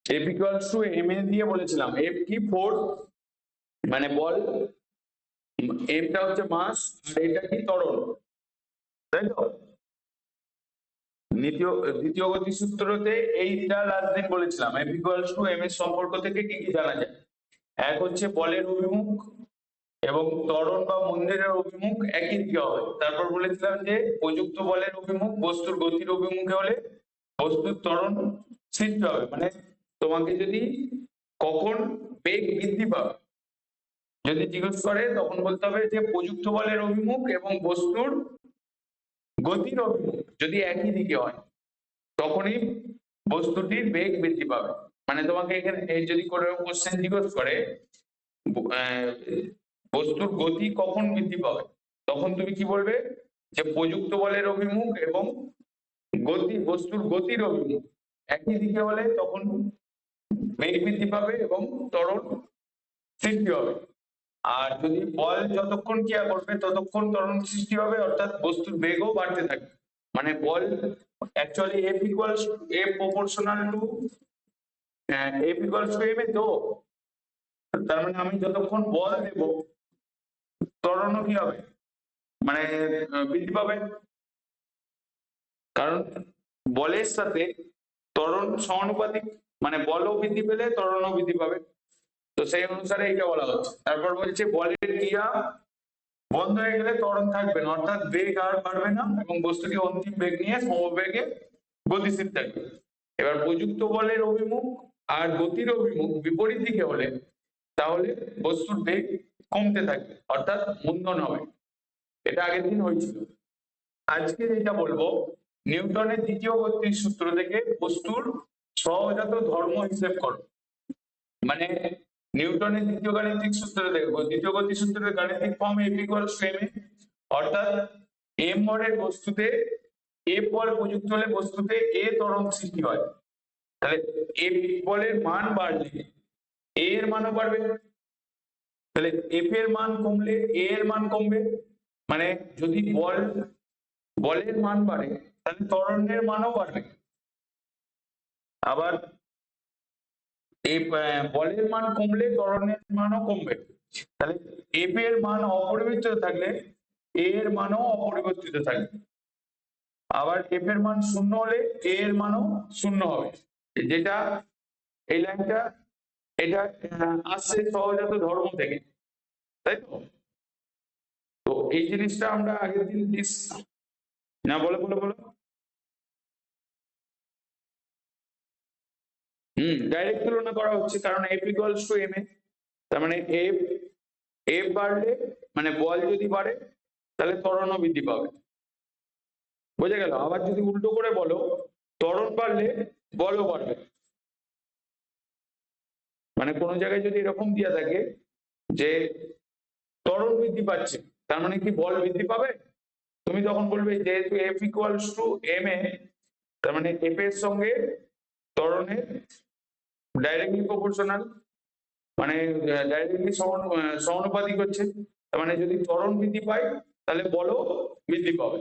F equals to M এ দিয়ে বলেছিলাম F কি ফোর্স মানে বল, এমটা হচ্ছে মাস আর এটা কি ত্বরণ, তাই তো? দ্বিতীয় গতিসূত্রতে এইটা লাস্ট দিন বলেছিলাম এফ ইকুয়ালস টু এম এর সম্পর্ক থেকে কি কি জানা যায়। এক হচ্ছে বলের অভিমুখ এবং ত্বরণ বা মন্দিরের অভিমুখ একই দিকে হবে। তারপর বলেছিলাম যে প্রযুক্ত বলের অভিমুখ বস্তুর গতির অভিমুখে হলে বস্তুর ত্বরণ সৃষ্টি হবে। মানে তোমাকে যদি কখন বেগ বৃদ্ধি পাবে যদি জিজ্ঞেস করে তখন বলতে হবে যে প্রযুক্ত বলের অভিমুখ এবং বস্তুর গতির অভিমুখ যদি একই দিকে হয় তখনই বস্তুটির বেগ বৃদ্ধি পাবে। মানে তোমাকে এখানে যদি কোনো কোশ্চেন জিজ্ঞেস করে আহ, বস্তুর গতি কখন বৃদ্ধি পাবে তখন তুমি কি বলবে যে প্রযুক্ত বলের অভিমুখ এবং বস্তুর গতির অভিমুখ একই দিকে হলে তখন বেগ বৃদ্ধি পাবে এবং ত্বরণ সৃষ্টি হবে। আর যদি বল যতক্ষণ ক্রিয়া করবে ততক্ষণ ত্বরণ সৃষ্টি হবে, অর্থাৎ বস্তুর বেগও বাড়তে থাকবে। মানে বল actually F equals F proportional to F equals to M A, তো তার মানে আমি যতক্ষণ বল দেব ত্বরণও কি হবে মানে বৃদ্ধি পাবে, কারণ বলের সাথে ত্বরণ সমানুপাতিক। মানে বলও বৃদ্ধি পেলে ত্বরণও বৃদ্ধি পাবে। তো সেই অনুসারে এটা বলা হচ্ছে। তারপর বলছে বলের ক্রিয়া বন্ধ হয়ে গেলে ত্বরণ থাকবে না, অর্থাৎ বেগ আর বাড়বে না এবং বস্তুটি অন্তিম বেগ নিয়ে সমবেগে গতিশীল থাকবে। এবার প্রযুক্ত বলের অভিমুখ আর গতির অভিমুখ বিপরীত দিকে হলে তাহলে বস্তুর বেগ কমতে থাকবে, অর্থাৎ মন্দন হবে। এটা আগের দিন হয়েছিল। আজকে যেটা বলবো নিউটনের দ্বিতীয় গতির সূত্র থেকে বস্তুর সহজাত ধর্ম হিসেব করো। মানে নিউটনের দ্বিতীয় গাণিতিক সূত্র দেখবো, দ্বিতীয় গতি সূত্রের গাণিতিক form F equals to M A, অর্থাৎ এম ভরের বস্তুতে এফ বল প্রযুক্ত হলে বস্তুতে এ ত্বরণ সৃষ্টি হয়। তাহলে এফ বলের মান বাড়লে এ এর মানও বাড়বে, তাহলে এফ এর মান কমলে এ এর মান কমবে। মানে যদি বলের মান বাড়ে তাহলে ত্বরণের মানও বাড়বে। আবার এই বলের মান কমলে ত্বরণের মানও কমবে। তাহলে এফ এর মান অপরিবর্তিত থাকলে এ এর মানও অপরিবর্তিত থাকবে। আবার এফ এর মান শূন্য হলে এ এর মানও শূন্য হবে। যেটা এই লাইনটা এটা আসছে সহজাত ধর্ম থেকে, তাই তো? তো এই জিনিসটা আমরা আগের দিন না বলো বলো বলো। ডাইরেক্ট তুলনা করা হচ্ছে কারণ এফ ইকুয়ালস টু এম এ, তার মানে এফ এফ বাড়লে মানে বল যদি বাড়ে তাহলে ত্বরণও বৃদ্ধি পাবে। বোঝা গেল? আবার যদি উল্টো করে বলো ত্বরণ বাড়লে বলও বাড়বে। মানে কোন জায়গায় যদি এরকম দেওয়া থাকে যে ত্বরণ বৃদ্ধি পাচ্ছে তার মানে কি বল বৃদ্ধি পাবে? তুমি তখন বলবে যেহেতু এফ ইকুয়ালস টু এম এ, তার মানে এফ এর সঙ্গে ত্বরণের ডাইরেক্টলি প্রপোর্শনাল, মানে ডাইরেক্টলি সমানুপাতিক হচ্ছে। তার মানে যদি ত্বরণ বৃদ্ধি পায় তাহলে বলও বৃদ্ধি পাবে।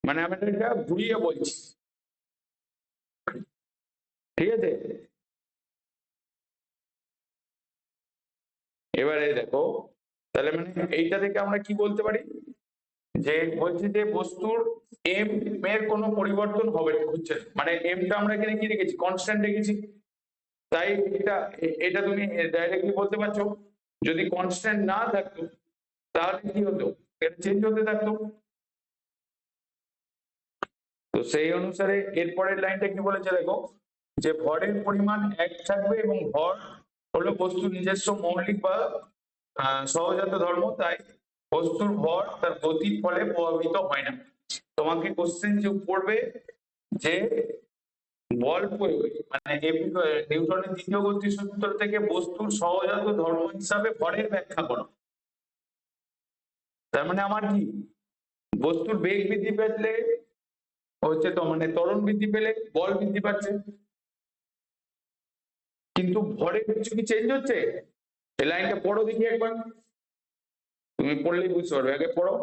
মানে আমরা এটা ঘুরিয়ে বলছি, ঠিক আছে? এবারে দেখো তাহলে মানে এইটা থেকে আমরা কি বলতে পারি যে বলছি যে বস্তুর এম এর কোনো পরিবর্তন হচ্ছে না। মানে এমটা আমরা এখানে কি রেখেছি কনস্ট্যান্ট রেখেছি, তাই এটা তুমি ডাইরেক্টলি বলতে পারছো যদি কনস্ট্যান্ট না থাকতো তাহলে কি হতো, এটা চেঞ্জ হতে থাকতো। তো সেই অনুসারে এরপরের লাইনটা কি বলেছে দেখো যে ভরের পরিমাণ এক থাকবে এবং ভর হলো বস্তুর নিজস্ব মৌলিক বা সহজাত ধর্ম, তাই বস্তুর ভর তার গতির ফলে প্রভাবিত হয় না। তোমাকে কোশ্চেন যে পড়বে যে বল প্রয়োগে মানে নিউটনের দ্বিতীয় গতি সূত্র থেকে বস্তুর সহজাত ধর্ম হিসাবে ভরের ব্যাখ্যা করো। তার মানে আমার কি বস্তুর বেগ বৃদ্ধি পেলে হচ্ছে তো মানে ত্বরণ বৃদ্ধি পেলে বল বৃদ্ধি পাচ্ছে, কিন্তু ভরের কিছু কি চেঞ্জ হচ্ছে? এই লাইনটা পড়ো দেখি একবার, তুমি পড়লেই বুঝতে পারবে, আগে পড়ো।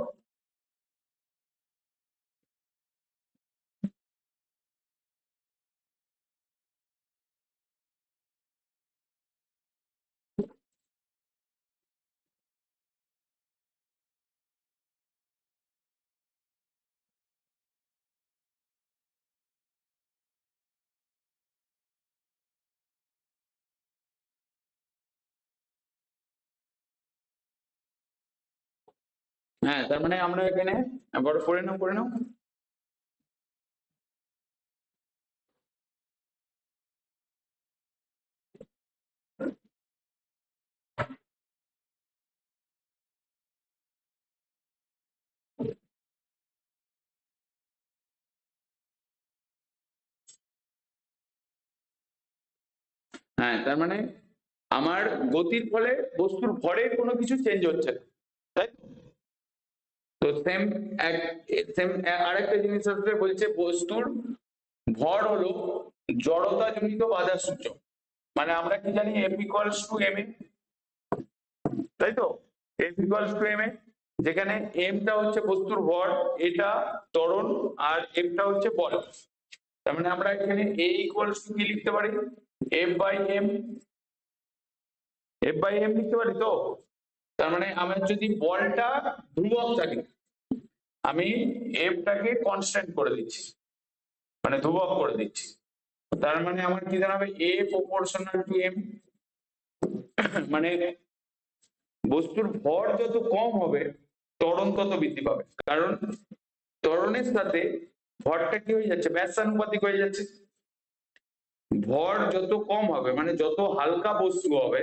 হ্যাঁ, তার মানে আমরা এখানে আবার করে নাও, করে নাও। হ্যাঁ, তার মানে আমার গতির ফলে বস্তুর ভরের কোনো কিছু চেঞ্জ হচ্ছে না, তাই তো? তো সেম এক সেম আরেকটা জিনিস আসলে বলছে বস্তুর ভর হলো জড়তা জনিত বাধার সূচক। মানে আমরা কি জানি এফ ইকুয়ালস টু এম এ, তাই তো? এফ ইকুয়ালস টু এম এ, যেখানে এমটা হচ্ছে বস্তুর ভর, এটা ত্বরণ, আর এফটা হচ্ছে বল। তার মানে আমরা এখানে এ ইকুয়ালস টু কি লিখতে পারি, F by M, F by M লিখতে পারি তো। তার মানে আমার যদি বলটা ধ্রুবক থাকে, আমি এফটাকে কনস্ট্যান্ট করে দিচ্ছি, মানে ধ্রুবক করে দিচ্ছি। তার মানে আমার কি দাঁড়াবে, এ প্রপোর্শনাল টু এম। মানে বস্তুর ভর যত কম হবে ত্বরণ তত বৃদ্ধি পাবে, কারণ ত্বরণের সাথে ভরটা কি হয়ে যাচ্ছে, ব্যাসানুপাতিক হয়ে যাচ্ছে। ভর যত কম হবে মানে যত হালকা বস্তু হবে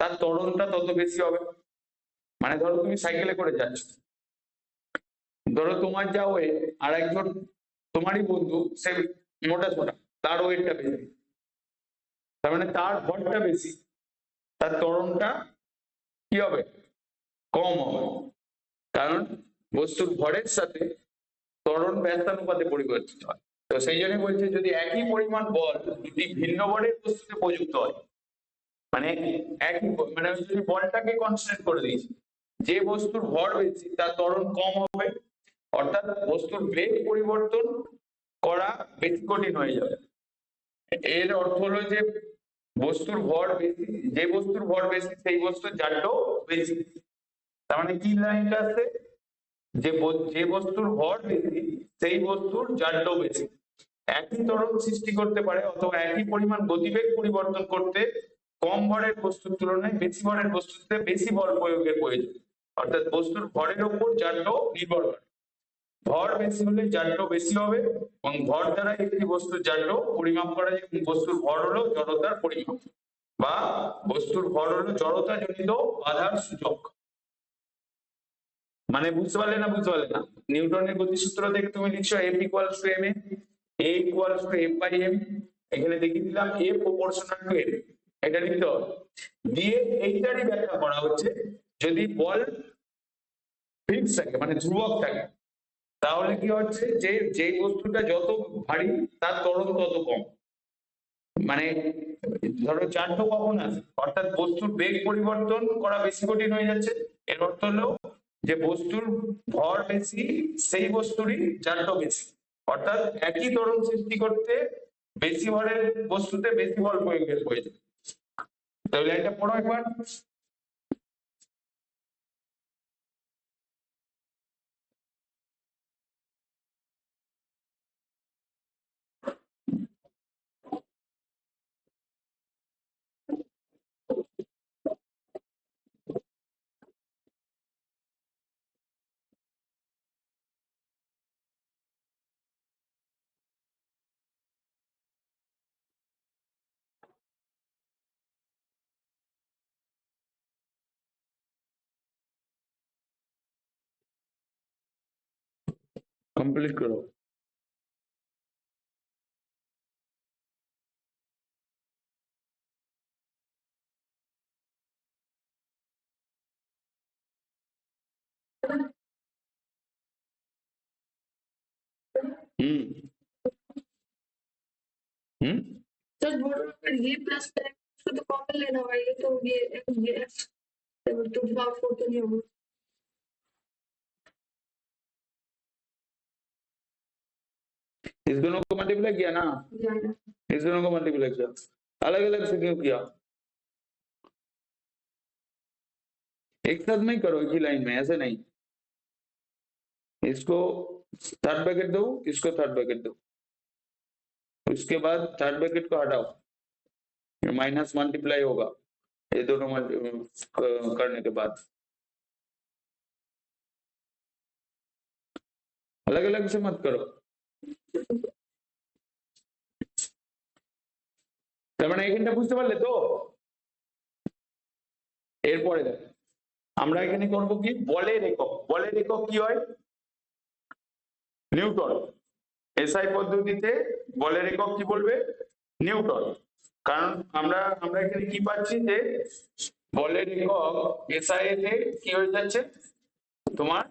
তার ত্বরণটা তত বেশি হবে। মানে ধরো তুমি সাইকেলে করে যাচ্ছ, ধরো তোমার যা ওয়েট আর একজন তোমারই বন্ধু সে মোটা সোটা, তার ওয়েটটা বেশি, তার মানে তার ভরটা বেশি, তার ত্বরণটা কি হবে, কম হবে। কারণ বস্তুর ভরের সাথে ত্বরণ ব্যস্তানুপাতে পরিবর্তিত হয়। তো সেই জন্য বলছে যদি একই পরিমাণ বল দুটি ভিন্ন ভরের বস্তুতে প্রযুক্ত হয়, মানে একই মানে আমি যদি বলটাকে কনস্ট্যান্ট করে দিয়েছি, যে বস্তুর ভর বেশি তার ত্বরণ কম হবে, অর্থাৎ বস্তুর বেগ পরিবর্তন করা বেশি কঠিন হয়ে যাবে। এর অর্থ হলো যে বস্তুর ভর বেশি, যে বস্তুর ভর বেশি সেই বস্তুর জাড্য বেশি। তার মানে কি লাইনটা আছে, যে বস্তুর ভর বেশি সেই বস্তুর জাড্য বেশি। একই ত্বরণ সৃষ্টি করতে পারে অথবা একই পরিমাণ গতিবেগ পরিবর্তন করতে কম ভরের বস্তুর তুলনায় বেশি ভরের বস্তুতে বেশি বল প্রয়োগের প্রয়োজন। অর্থাৎ বস্তুর ভরের উপর জাড্য নির্ভর করে। ভর বেশি হলে জাড্য বেশি হবে এবং ভর দ্বারা একটি বস্তুর জাড্য পরিমাপ করা যায়। বস্তুর ভর হলো জড়তার পরিমাপ বা বস্তুর ভর হলো জড়তা জনিত বাধার সূচক। মানে বুঝতে পারলে না, বুঝতে পারলে না? নিউটনের গতিসূত্র থেকে তুমি লিখছো F equals to M A equals to F by M, এখানে দেখিয়ে দিলাম এ প্রপোর্শনাল টু এম, এটা লিখতে হবে। দিয়ে এইটারই ব্যাখ্যা করা হচ্ছে যদি বল ফিক্স থাকে মানে ধ্রুবক থাকে, তাহলে কি হচ্ছে যে যে বস্তুটা যত ভারী তার ত্বরণ তত কম। মানে ধরো জাড্য কখন আছে, অর্থাৎ বস্তুর বেগ পরিবর্তন করা বেশি কঠিন হয়ে যাচ্ছে। এর অর্থ হলো যে বস্তুর ভর বেশি সেই বস্তুরই জাড্য বেশি, অর্থাৎ একই ত্বরণ সৃষ্টি করতে বেশি ভরের বস্তুতে বেশি বল প্রয়োগের প্রয়োজন। তাহলে এটা পড়ো একবার। কমপ্লিট করো। হুম। হুম। सर बोर्ड पर ये प्लस है उसको तो कॉमन लेना होगा, ये तो ये तो भाग फोर तो नहीं होगा। इस दोनों को मल्टीप्लाई किया ना, इस दोनों को मल्टीप्लाई किया, अलग अलग से क्यों किया? एक साथ नहीं करो, एक ही लाइन में, ऐसे नहीं। इसको थर्ड ब्रैकेट दो, इसको थर्ड ब्रैकेट दो, उसके बाद थर्ड ब्रैकेट को हटाओ, माइनस मल्टीप्लाई होगा ये दोनों करने के बाद। अलग अलग से मत करो। তার মানে এখানটা বুঝতে পারলে তো? এরপরে দেখো আমরা এখানে করবো কি, বলের একক। বলের একক কি হয়? নিউটন। এসআই পদ্ধতিতে বলের একক কি বলবে? নিউটন। কারণ আমরা এখানে কি পাচ্ছি যে বলের একক এসআই তে কি হয়ে যাচ্ছে তোমার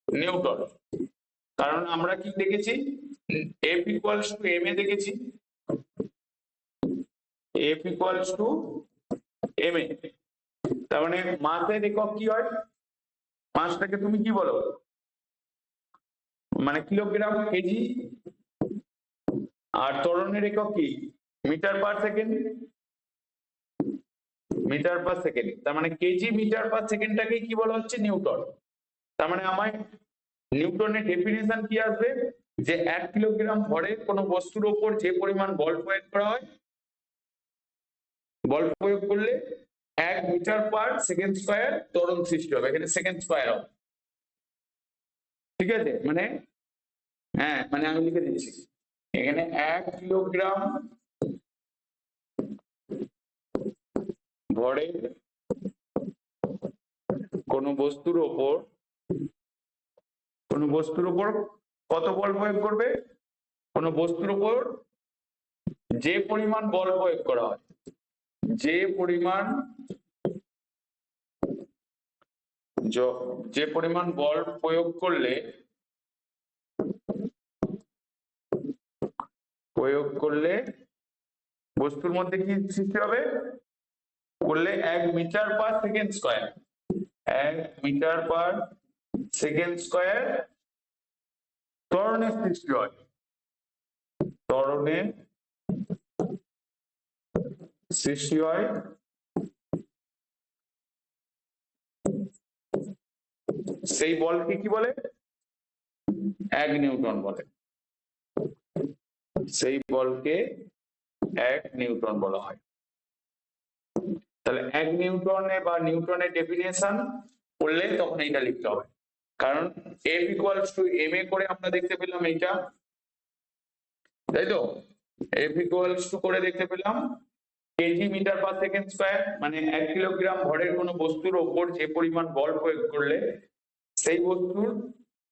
নিউটন। কারণ আমরা কি দেখেছি, এফ ইকুয়ালস টু এম এ দেখেছি, এফ ইকুয়ালস টু এম এ। তার মানে মাসের একক কি হয়? মাসটাকে তুমি কি বলো, মানে কিলোগ্রাম, কেজি। আর ত্বরণের একক কি? Meter per second, meter per second. তার মানে কেজি মিটার পার সেকেন্ডটাকে কি বলা হচ্ছে? নিউটন। তার মানে আমায় নিউটনের ডেফিনিশন কি আসবে, যে 1 কিলোগ্রাম ভরের কোনো বস্তুর উপর যে পরিমাণ বল প্রয়োগ করা হয়, বল প্রয়োগ করলে 1 মিটার পার সেকেন্ড স্কয়ার ত্বরণ সৃষ্টি হবে। এখানে সেকেন্ড স্কয়ার হবে, ঠিক আছে? মানে হ্যাঁ, মানে আমি লিখে দিচ্ছি এখানে 1 কিলোগ্রাম ভরের কোন বস্তুর উপর কত বল প্রয়োগ করবে? কোন বস্তুর উপর যে পরিমাণ বল প্রয়োগ করা হয়, যে পরিমাণ বল প্রয়োগ করলে বস্তুর মধ্যে কি সৃষ্টি হবে? করলে 1 metre per second square, 1 metre per second square ত্বরণের সৃষ্টি হয়। ত্বরণের সৃষ্টি হয়। সেই বলকে কি বলে? 1 নিউটন বলে। সেই বলকে 1 নিউটন বলা হয়। তাহলে 1 নিউটনে বা নিউটনের ডেফিনিশন করলে তখন এইটা লিখতে হবে। কারণ F ইকুয়ালস টু এম এ করে আমরা দেখতে পেলাম এইটা, তাই তো? F ইকুয়ালস টু করে দেখতে পেলাম KG meter per second square, মানে 1 কিলোগ্রাম ভরের কোনো বস্তুর উপর যে পরিমাণ বল প্রয়োগ করলে সেই বস্তুর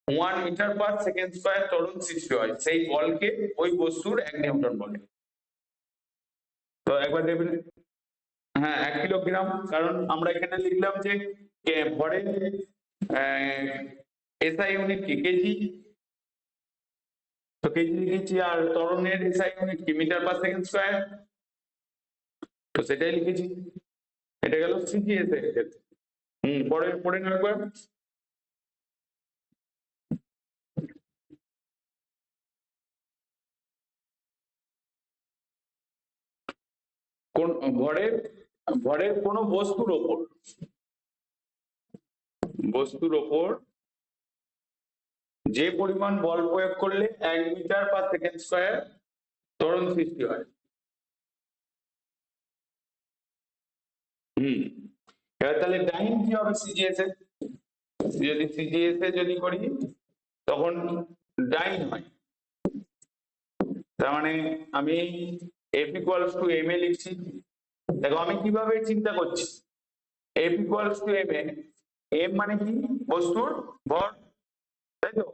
1 মিটার পার সেকেন্ড স্কয়ার ত্বরণ সৃষ্টি হয়, সেই বলকে ওই বস্তুর 1 নিউটন বলে। তো একবার দেখবেন, হ্যাঁ 1 কিলোগ্রাম, কারণ আমরা এখানে লিখলাম যে ভরের এসআই ইউনিট কি? কেজি। তো কেজি লিখেছি, আর ত্বরণের এসআই ইউনিট কি? Meter per second square. তো সেটাই লিখেছি। এটা গেল সিজিএস এর ক্ষেত্রে। পরে নাও একবার। কোন ভরের কোন বস্তুর ওপর যে পরিমাণ বল প্রয়োগ করলে 1 মিটার পার সেকেন্ড স্কয়ার ত্বরণ সৃষ্টি হয়। এবার তাহলে ডাইন কি হবে সিজিএস এ? যদি সিজিএস এ যদি করি তখন ডাইন হয়। তার মানে আমি F equals to M A লিখছি। দেখো আমি কিভাবে চিন্তা করছি, F equals to M A, M মানে কি? বস্তুর ভর, তাই তো?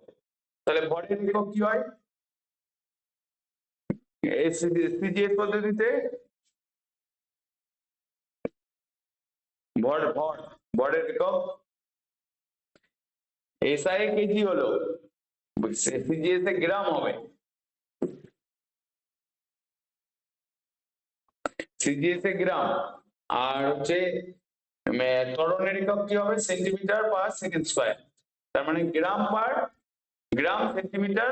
তাহলে ভরের একক কি হয়? সিজিএস পদ্ধতিতে ভরের একক এসআই কেজি হলো, সিজিএস এ গ্রাম হবে। সিজিএস এ গ্রাম, আর হচ্ছে ত্বরণের একক কি হবে? সেন্টিমিটার পার সেকেন্ড স্কয়ার। তার মানে গ্রাম সেন্টিমিটার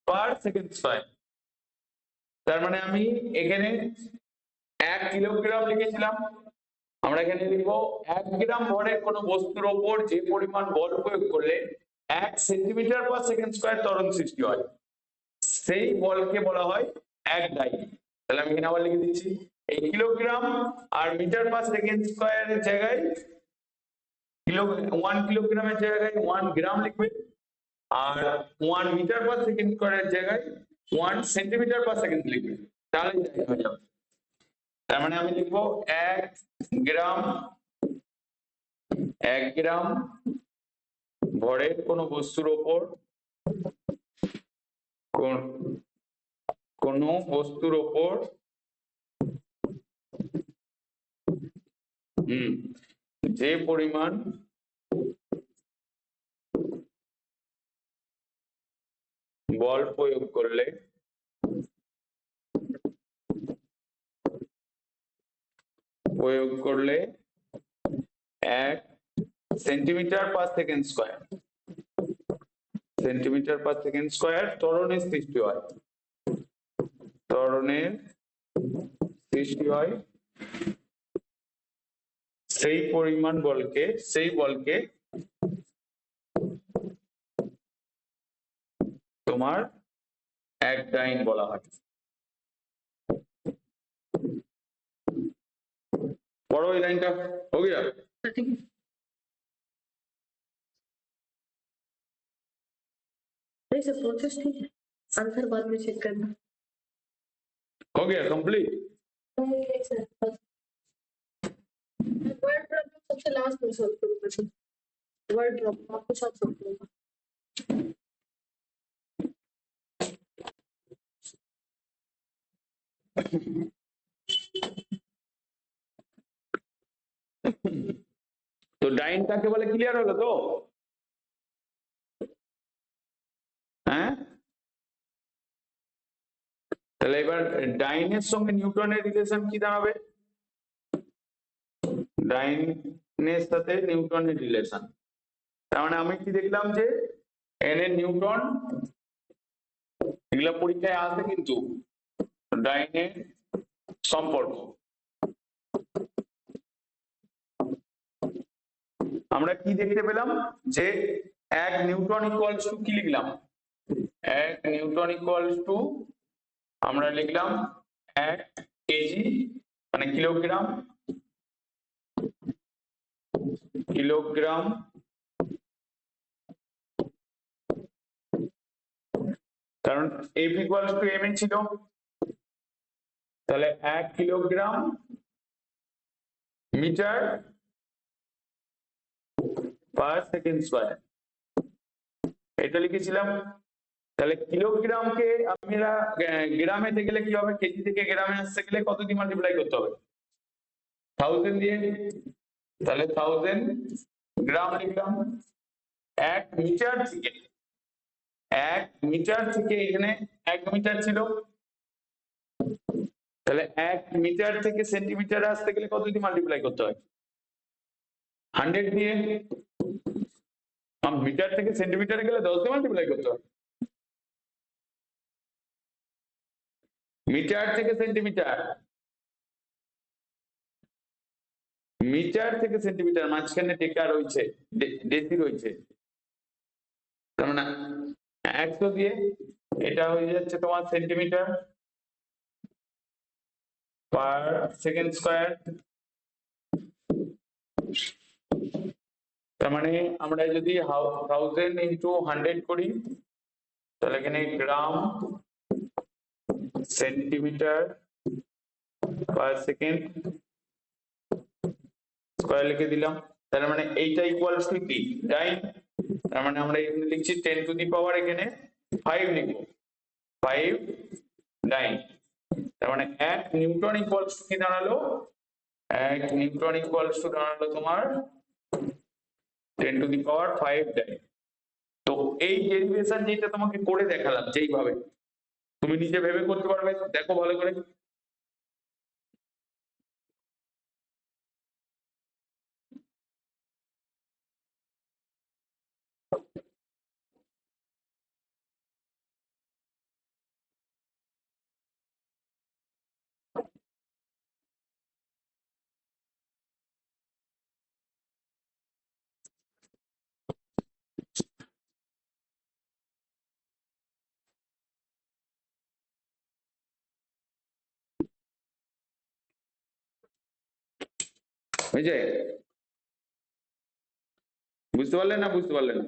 পার সেকেন্ড স্কয়ার। তার মানে আমি এখানে 1 কিলোগ্রাম লিখেছিলাম, আমরা এখানে লিখবো 1 গ্রাম ভরের কোনো বস্তুর ওপর যে পরিমাণ বল প্রয়োগ করলে 1 সেন্টিমিটার পার সেকেন্ড স্কয়ার ত্বরণ সৃষ্টি হয়, সেই বলকে বলা হয় 1 ডাইন। তাহলে আমি এখানে আবার লিখে দিচ্ছি, এই কিলোগ্রাম আর মিটার পার সেকেন্ড স্কয়ারের জায়গায় 1 কিলোগ্রামের জায়গায় 1 গ্রাম লিখবে, আর 1 মিটার পার সেকেন্ড স্কয়ারের জায়গায় 1 সেন্টিমিটার পার সেকেন্ড লিখবে, তাহলেই ডাইন হয়ে যাবে। তার মানে আমি লিখবো 1 গ্রাম ভরের কোনো বস্তুর ওপর কোনো বস্তুর ওপর যে পরিমাণ বল প্রয়োগ করলে এক সেন্টিমিটার পার সেকেন্ড স্কয়ার ত্বরণের সৃষ্টি হয়, সেই পরিমাণ সেই বলকে তোমার এক ডাইন বলা হয়। पढ़ो ये लाइन का, हो गया? नहीं सर, प्रोसेस ठीक है, आंसर बाद में चेक करना। हो गया कंप्लीट? नहीं सर, वर्ड प्रॉब्लम सबसे लास्ट में सॉल्व करूंगा सर। वर्ड प्रॉब्लम आपके साथ सॉल्व करूंगा। তো ডাইন কাকে বলে ক্লিয়ার হলো তো? হ্যাঁ, তাহলে এবার ডাইনের সঙ্গে নিউটনের রিলেশন কি দাঁড়াবে? ডাইনের সাথে নিউটনের রিলেশন, তার মানে আমি কি দেখলাম যে এন এর নিউটন, এগুলা পরীক্ষায় আসে কিন্তু ডাইনের সম্পর্ক। আমরা কি দেখতে পেলাম যে 1 নিউটন ইকুয়ালস টু কি লিখলাম? 1 নিউটন ইকুয়ালস টু আমরা লিখলাম 1 কেজি মানে কিলোগ্রাম কারণ F ইকুয়ালস টু m ছিল, তাহলে 1 kilogram meter per second square এটা লিখেছিলাম। তাহলে কিলোগ্রামকে আমরা গ্রামেতে গেলে কি হবে? কেজি থেকে গ্রামে আসতে গেলে কত দিয়ে মাল্টিপ্লাই করতে হবে? 1000 দিয়ে। তাহলে 1000 গ্রাম লিখলাম। 1 মিটার থেকে এখানে 1 মিটার ছিল, তাহলে 1 মিটার থেকে সেন্টিমিটার আসতে গেলে কত দিয়ে মাল্টিপ্লাই করতে হয়? 100 দিয়ে। মিটার থেকে সেন্টিমিটারে গেলে 10 দিয়ে মাল্টিপ্লাই করতে হয়। মিটার থেকে সেন্টিমিটার মাঝখানে ডেকা রয়েছে, ডেসি রয়েছে, তার মানে 100 দিয়ে এটা হয়ে যাচ্ছে তোমার সেন্টিমিটার পার সেকেন্ড স্কয়ার। তার মানে আমরা যদি 1000 ইন্টু 100 করি তাহলে এখানে গ্রাম সেন্টিমিটার পার সেকেন্ড স্কয়ার লিখে দিলাম। তার মানে এইটা ইকুয়ালস টু কি? ডাইন। তার মানে আমরা এখানে লিখছি 10 টু দি পাওয়ার এখানে 5 লিখবো, 5 ডাইন। তার মানে 1 নিউটন ইকুয়ালস টু কি দাঁড়ালো? 1 নিউটন ইকুয়ালস টু দাঁড়ালো তোমার 10 টু দি পাওয়ার 5 ডাইন। তো এই ডেরিভেশন যেটা তোমাকে করে দেখালাম, যেইভাবে তুমি নিজে ভেবে করতে পারবে, দেখো ভালো করে। বুঝলে? বুঝতে পারলে না?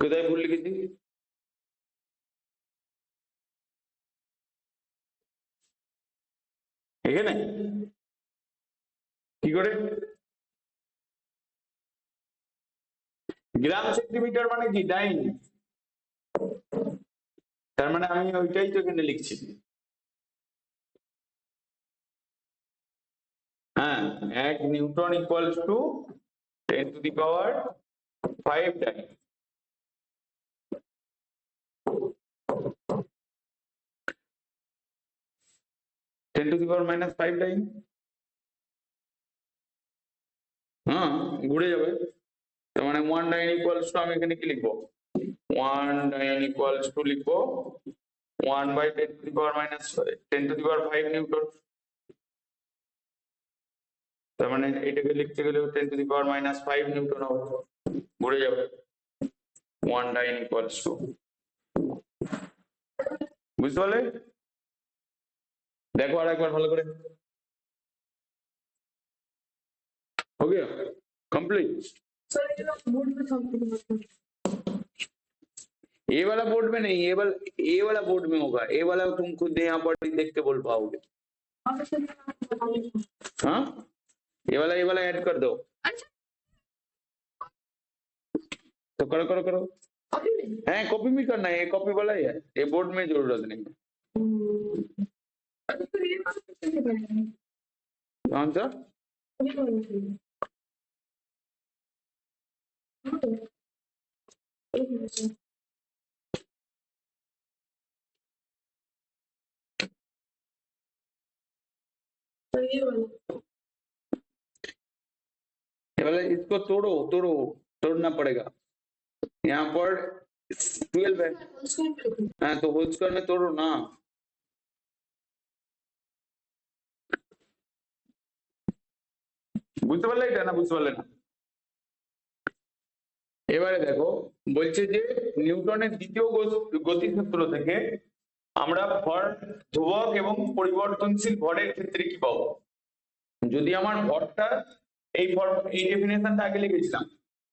কোথায় ভুল লিখেছি? এখানে কি করে? গ্রাম সেন্টিমিটার মানে কি ডাইন, তার মানে আমি ওইটাই তো এখানে লিখছি। হ্যাঁ, 1 নিউটন ইকুয়ালস টু 10⁵ ডাইন। (10⁻⁵ ডাইন, হ্যাঁ ঘুরে যাবে। তার মানে 1 ডাইন ইকুয়ালস টু, আমি এখানে কি লিখবো? 1 ডাইন ইকুয়ালস টু লিখবো 1/10⁻⁵ নিউটন। তার মানে এটাকে লিখতে গেলে 10⁻⁵ নিউটন হবে, ঘুরে যাবে। 1 ডাইন ইকুয়ালস টু, বুঝতে পারলে? দেখো আর একবার ভালো করে। हो गया कंप्लीट? ये वाला बोर्ड में नहीं, ये वाला बोर्ड में होगा। ये वाला तुम खुद यहाँ पर ही देख के बोल पाओगे। हाँ, ये वाला ऐड कर दो। तो करो करो करो। है कॉपी में करना है, ये कॉपी वाला ही है, ये बोर्ड में जरूरत नहीं है। कौन सा? ये वाला इसको तोड़ो तोड़ो, तोड़ना पड़ेगा। यहाँ पर 12 है। हाँ तो होल स्क्वायर में तोड़ो ना। বুঝতে পারলে এটা, না বুঝতে পারলে না? এবারে দেখো, বলছে যে নিউটনের দ্বিতীয় গতিসূত্র থেকে আমরা ভর ধ্রুবক এবং পরিবর্তনশীল ভরের ক্ষেত্রে কি পাবো। যদি আমার ভরটা এই ডেফিনেশনটা আগে লিখেছিলাম,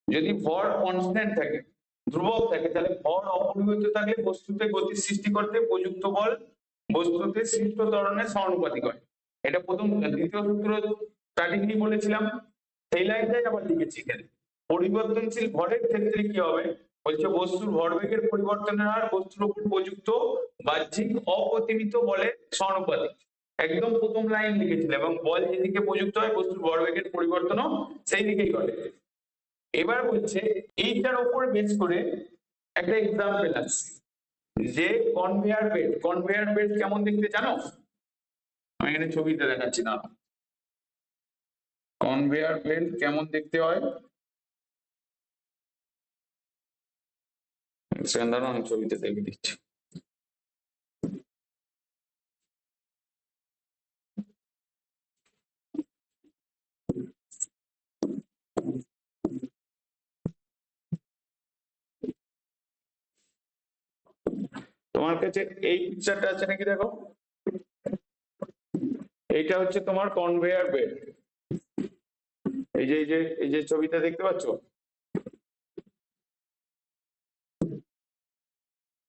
যদি ভর কনস্ট্যান্ট থাকে, ধ্রুবক থাকে, তাহলে ভর অপরিবর্তিত থাকলে বস্তুতে গতি সৃষ্টি করতে প্রযুক্ত বল বস্তুতে সৃষ্ট ত্বরণের সমানুপাতিক হয়। এটা প্রথম দ্বিতীয় সূত্র স্টার্টিংলি বলেছিলাম, সেই লাইনটাই আবার লিখেছি এখানে। পরিবর্তনশীল ভরের ক্ষেত্রে কি হবে, বলছে বস্তুর ভরবেগের পরিবর্তনের হার বস্তুর উপর প্রযুক্ত বাহ্যিক অপ্রতিমিত বলের সমানুপাতিক। একদম প্রথম লাইন লিখেছিল, এবং বল যেদিকে প্রযুক্ত হয় বস্তুর ভরবেগের পরিবর্তনও সেই দিকেই ঘটে। এবার বলছে এইটার উপরে বেস করে একটা এক্সাম্পল আছে, যে কনভেয়ার বেল্ট কেমন দেখতে জানো? আমি এখানে ছবিতে দেখাচ্ছি না। কনভেয়ার বেল্ট কেমন দেখতে হয় দাঁড়াও, আমি ছবিতে দেখে দিচ্ছি। তোমার কাছে এই পিকচারটা আছে নাকি দেখো, এইটা হচ্ছে তোমার কনভেয়ার বেল্ট। এই যে ছবিটা দেখতে পাচ্ছ,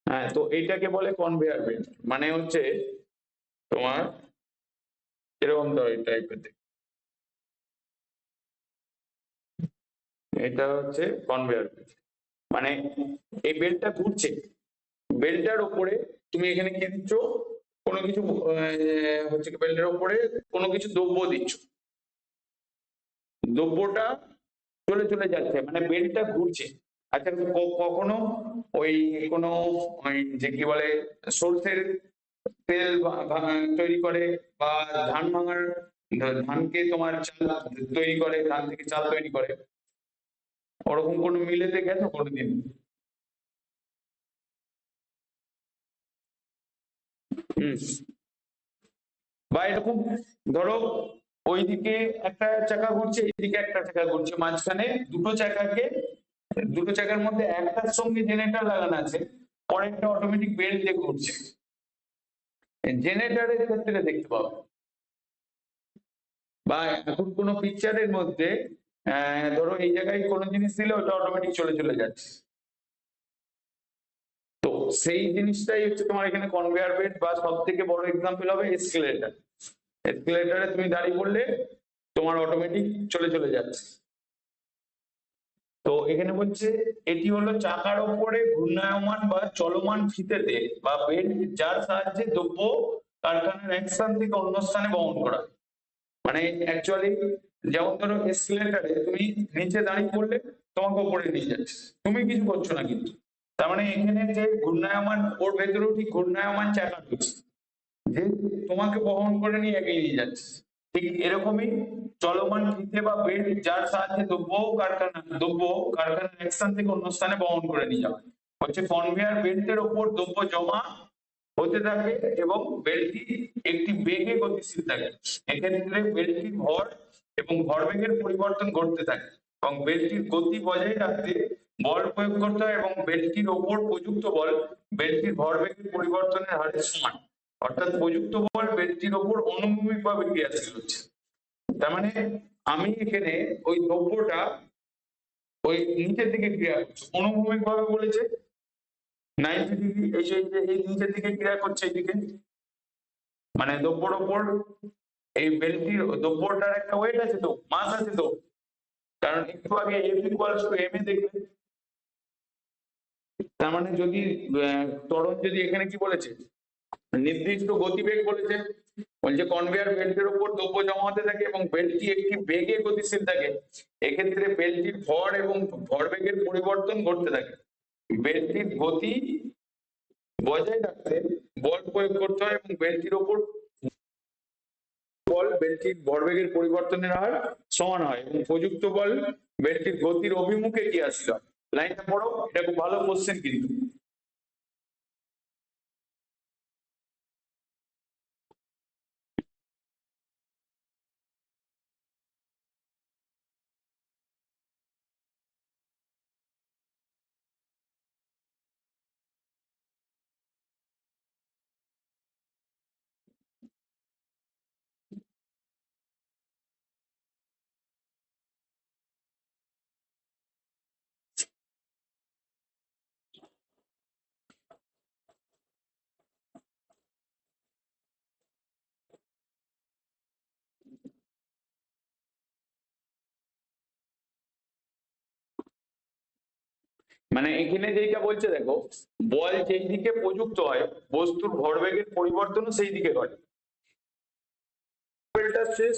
হ্যাঁ, তো এইটাকে বলে কনভেয়ার বেল্ট। মানে হচ্ছে তোমার এরকম টাইপের, এটা হচ্ছে কনভেয়ার বেল্ট। মানে এই বেল্টটা ঘুরছে, বেল্টটার উপরে তুমি এখানে কি দিচ্ছ, কোনো কিছু হচ্ছে বেল্টের উপরে কোনো কিছু দ্রব্য দিচ্ছ, দ্রব্যটা চলে চলে যাচ্ছে, মানে বেল্টটা ঘুরছে। আচ্ছা, কখনো ওই কোনো ওই যে কি বলে সর্ষের তেল তৈরি করে, বা ধান ভাঙার, ধানকে তোমার চাল তৈরি করে, ধান থেকে চাল তৈরি করে, ওরকম কোনো মিলেতে গেছো কোনোদিন? বা এরকম ধরো ওইদিকে একটা চাকা ঘুরছে, এইদিকে একটা চাকা ঘুরছে, মাঝখানে দুটো চাকার মধ্যে একটার সঙ্গে জেনারেটর লাগানো আছে, পরেরটা অটোমেটিক বেল্ট দিয়ে ঘুরছে। জেনারেটরের ক্ষেত্রে দেখতে পাবে, বা এখন কোনো পিকচারের মধ্যে ধরো এই জায়গায় কোনো জিনিস দিলে ওটা অটোমেটিক চলে চলে যাচ্ছে, সেই জিনিসটাই হচ্ছে তোমার এখানে কনভেয়ার বেল্ট, বা সব থেকে বড় এক্সাম্পল হবে এসকেলেটর। এসকেলেটরে তুমি দাঁড়িয়ে পড়লে তোমার অটোমেটিক চলে চলে যাচ্ছে। তো এখানে বলছে এটি হলো চাকার ওপরে ঘূর্ণায়মান বা চলমান ফিতেতে বা বেল্ট, যার সাহায্যে দ্রব্য কারখানার এক স্থান থেকে অন্য স্থানে বহন করা হয়। মানে অ্যাকচুয়ালি যেমন ধরো এসকেলেটরে তুমি নিচে দাঁড়িয়ে পড়লে তোমাকে উপরে নিয়ে যাচ্ছে, তুমি কিছু করছো না কিন্তু। তার মানে এখানে যে ঘূর্ণায়মান, ওর ভেতরেও ঠিক ঘূর্ণায়মান চাকা রয়েছে যে তোমাকে বহন করে নিয়ে এগিয়ে নিয়ে যাচ্ছে। ঠিক এরকমই চলমান ফিতে বা বেল্ট, যার সাহায্যে দ্রব্য কারখানার এক স্থান থেকে অন্য স্থানে বহন করে নিয়ে যাওয়া হয়। হচ্ছে কনভেয়ার বেল্টের ওপর দ্রব্য জমা হতে থাকে এবং বেল্টটি একটি বেগে গতিশীল থাকে। এক্ষেত্রে বেল্টটির ভর এবং ভরবেগের পরিবর্তন ঘটতে থাকে এবং বেল্টটির গতি বজায় রাখতে বল প্রয়োগ করতে হয়, এবং বেল্টটির ওপর প্রযুক্ত বল বেল্টটির ভরবেগের পরিবর্তনের হারের সমান। অর্থাৎ প্রযুক্ত বল বেল্টটির ওপর অনুভূমিকভাবে ক্রিয়াশীল হচ্ছে। তার মানে আমি এখানে ওই দ্রব্যটা ওই নিচের দিকে ক্রিয়া করছে, অনুভূমিক ভাবে বলেছে 90 ডিগ্রি, এই নিচের দিকে ক্রিয়া করছে এইদিকে। মানে দ্রব্যর ওপর এই বেল্টটির দ্রব্যটার একটা ওয়েট আছে, তো মাস আছে তো, কারণ একটু আগে F ইকুয়ালস টু এম এ দেখবে। তার মানে যদি ত্বরণ, যদি এখানে কি বলেছে নির্দিষ্ট গতিবেগ বলেছে, বলছে কনভেয়ার বেল্টের উপর দ্রব্য জমা হতে থাকে এবং বেল্টটি একটি বেগে গতিশীল থাকে। এক্ষেত্রে বেল্টটির ভর এবং ভরবেগের পরিবর্তন ঘটতে থাকে। বেল্টটির গতি বজায় রাখতে বল প্রয়োগ করতে হয় এবং বেল্টটির উপর বল বেল্টটির ভরবেগের পরিবর্তনের হার সমান হয়, এবং প্রযুক্ত বল বেল্টটির গতির অভিমুখে ক্রিয়াশীল হয়। লাইনটা পড়ো, এটা খুব ভালো কোশ্চেন কিন্তু। মানে এখানে যেটা বলছে দেখো, বল যেই দিকে প্রযুক্ত হয় বস্তুর ভরবেগের পরিবর্তনও সেই দিকে ঘটে।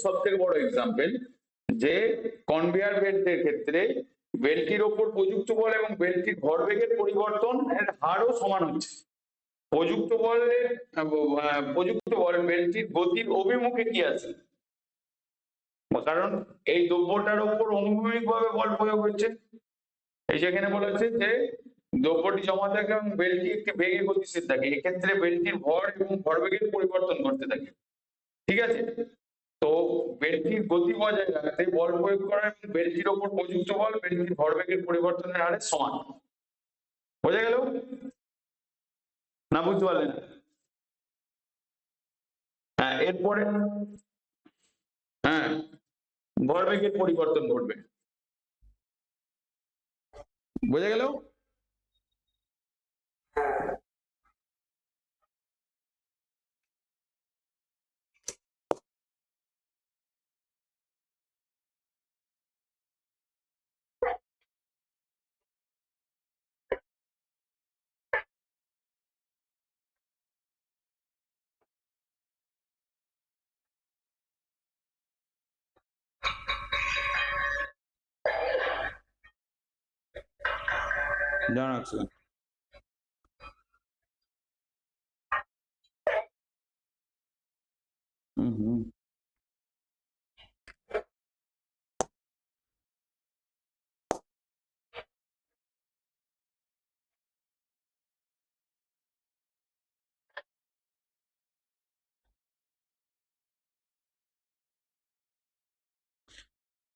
সব থেকে বড় এক্সাম্পল যে কনভেয়ার বেল্টের ক্ষেত্রে বেল্টটির ওপর প্রযুক্ত বল এবং বেল্টটির ভরবেগের পরিবর্তন এর হারও সমান হচ্ছে। প্রযুক্ত বল বেল্টটির গতির অভিমুখে কি আছে, কারণ এই দ্রব্যটার উপর অনুভূমিক ভাবে বল প্রয়োগ হচ্ছে। এই যেখানে বলেছে যে দ্রব্যটি জমা থাকে এবং বেল্টটি একটি বেগে গতিশীল থাকে, এক্ষেত্রে বেল্টটির ভর এবং ভরবেগের পরিবর্তন ঘটতে থাকে। ঠিক আছে, তো বেল্টটির গতি বজায় রাখতে বল প্রয়োগ করা এবং বেল্টটির ওপর প্রযুক্ত বল বেল্টটির ভরবেগের পরিবর্তনের হারে সমান। বোঝা গেল না? বুঝতে পারলে না? হ্যাঁ, এরপরে হ্যাঁ ভরবেগের পরিবর্তন ঘটবে। বোঝা গেল? জানাচ্ছি। হুম।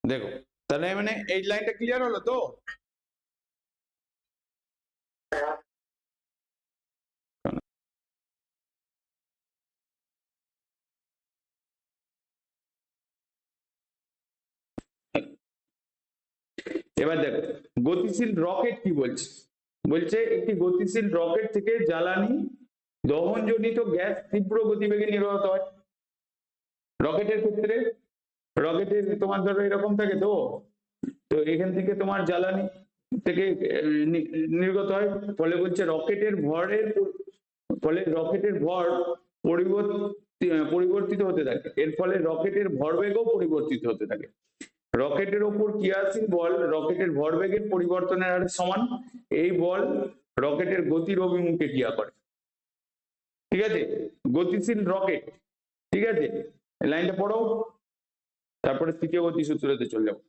দেখো, তাহলে মানে এই লাইনটা ক্লিয়ার হলো তো? এবার দেখো গতিশীল রকেট কি বলছে। বলছে একটি গতিশীল রকেট থেকে জ্বালানি দহনজনিত গ্যাস তীব্র গতিবেগে নির্গত হয়। রকেটের ক্ষেত্রে রকেটের তোমার ধরো এরকম থাকে তো, তো এখান থেকে তোমার জ্বালানি থেকে নির্গত হয়, ফলে বলছে রকেটের ভর পরিবর্তিত হতে থাকে, এর ফলে রকেটের ভরবেগও পরিবর্তিত হতে থাকে। রকেটের ওপর ক্রিয়াশীল বল রকেটের ভরবেগের পরিবর্তনের হারে সমান। এই বল রকেটের গতির অভিমুখে ক্রিয়া করে। ঠিক আছে, গতিশীল রকেট। ঠিক আছে, লাইনটা পড়ো, তারপরে তৃতীয় গতি সূত্রতে চলে যাবো।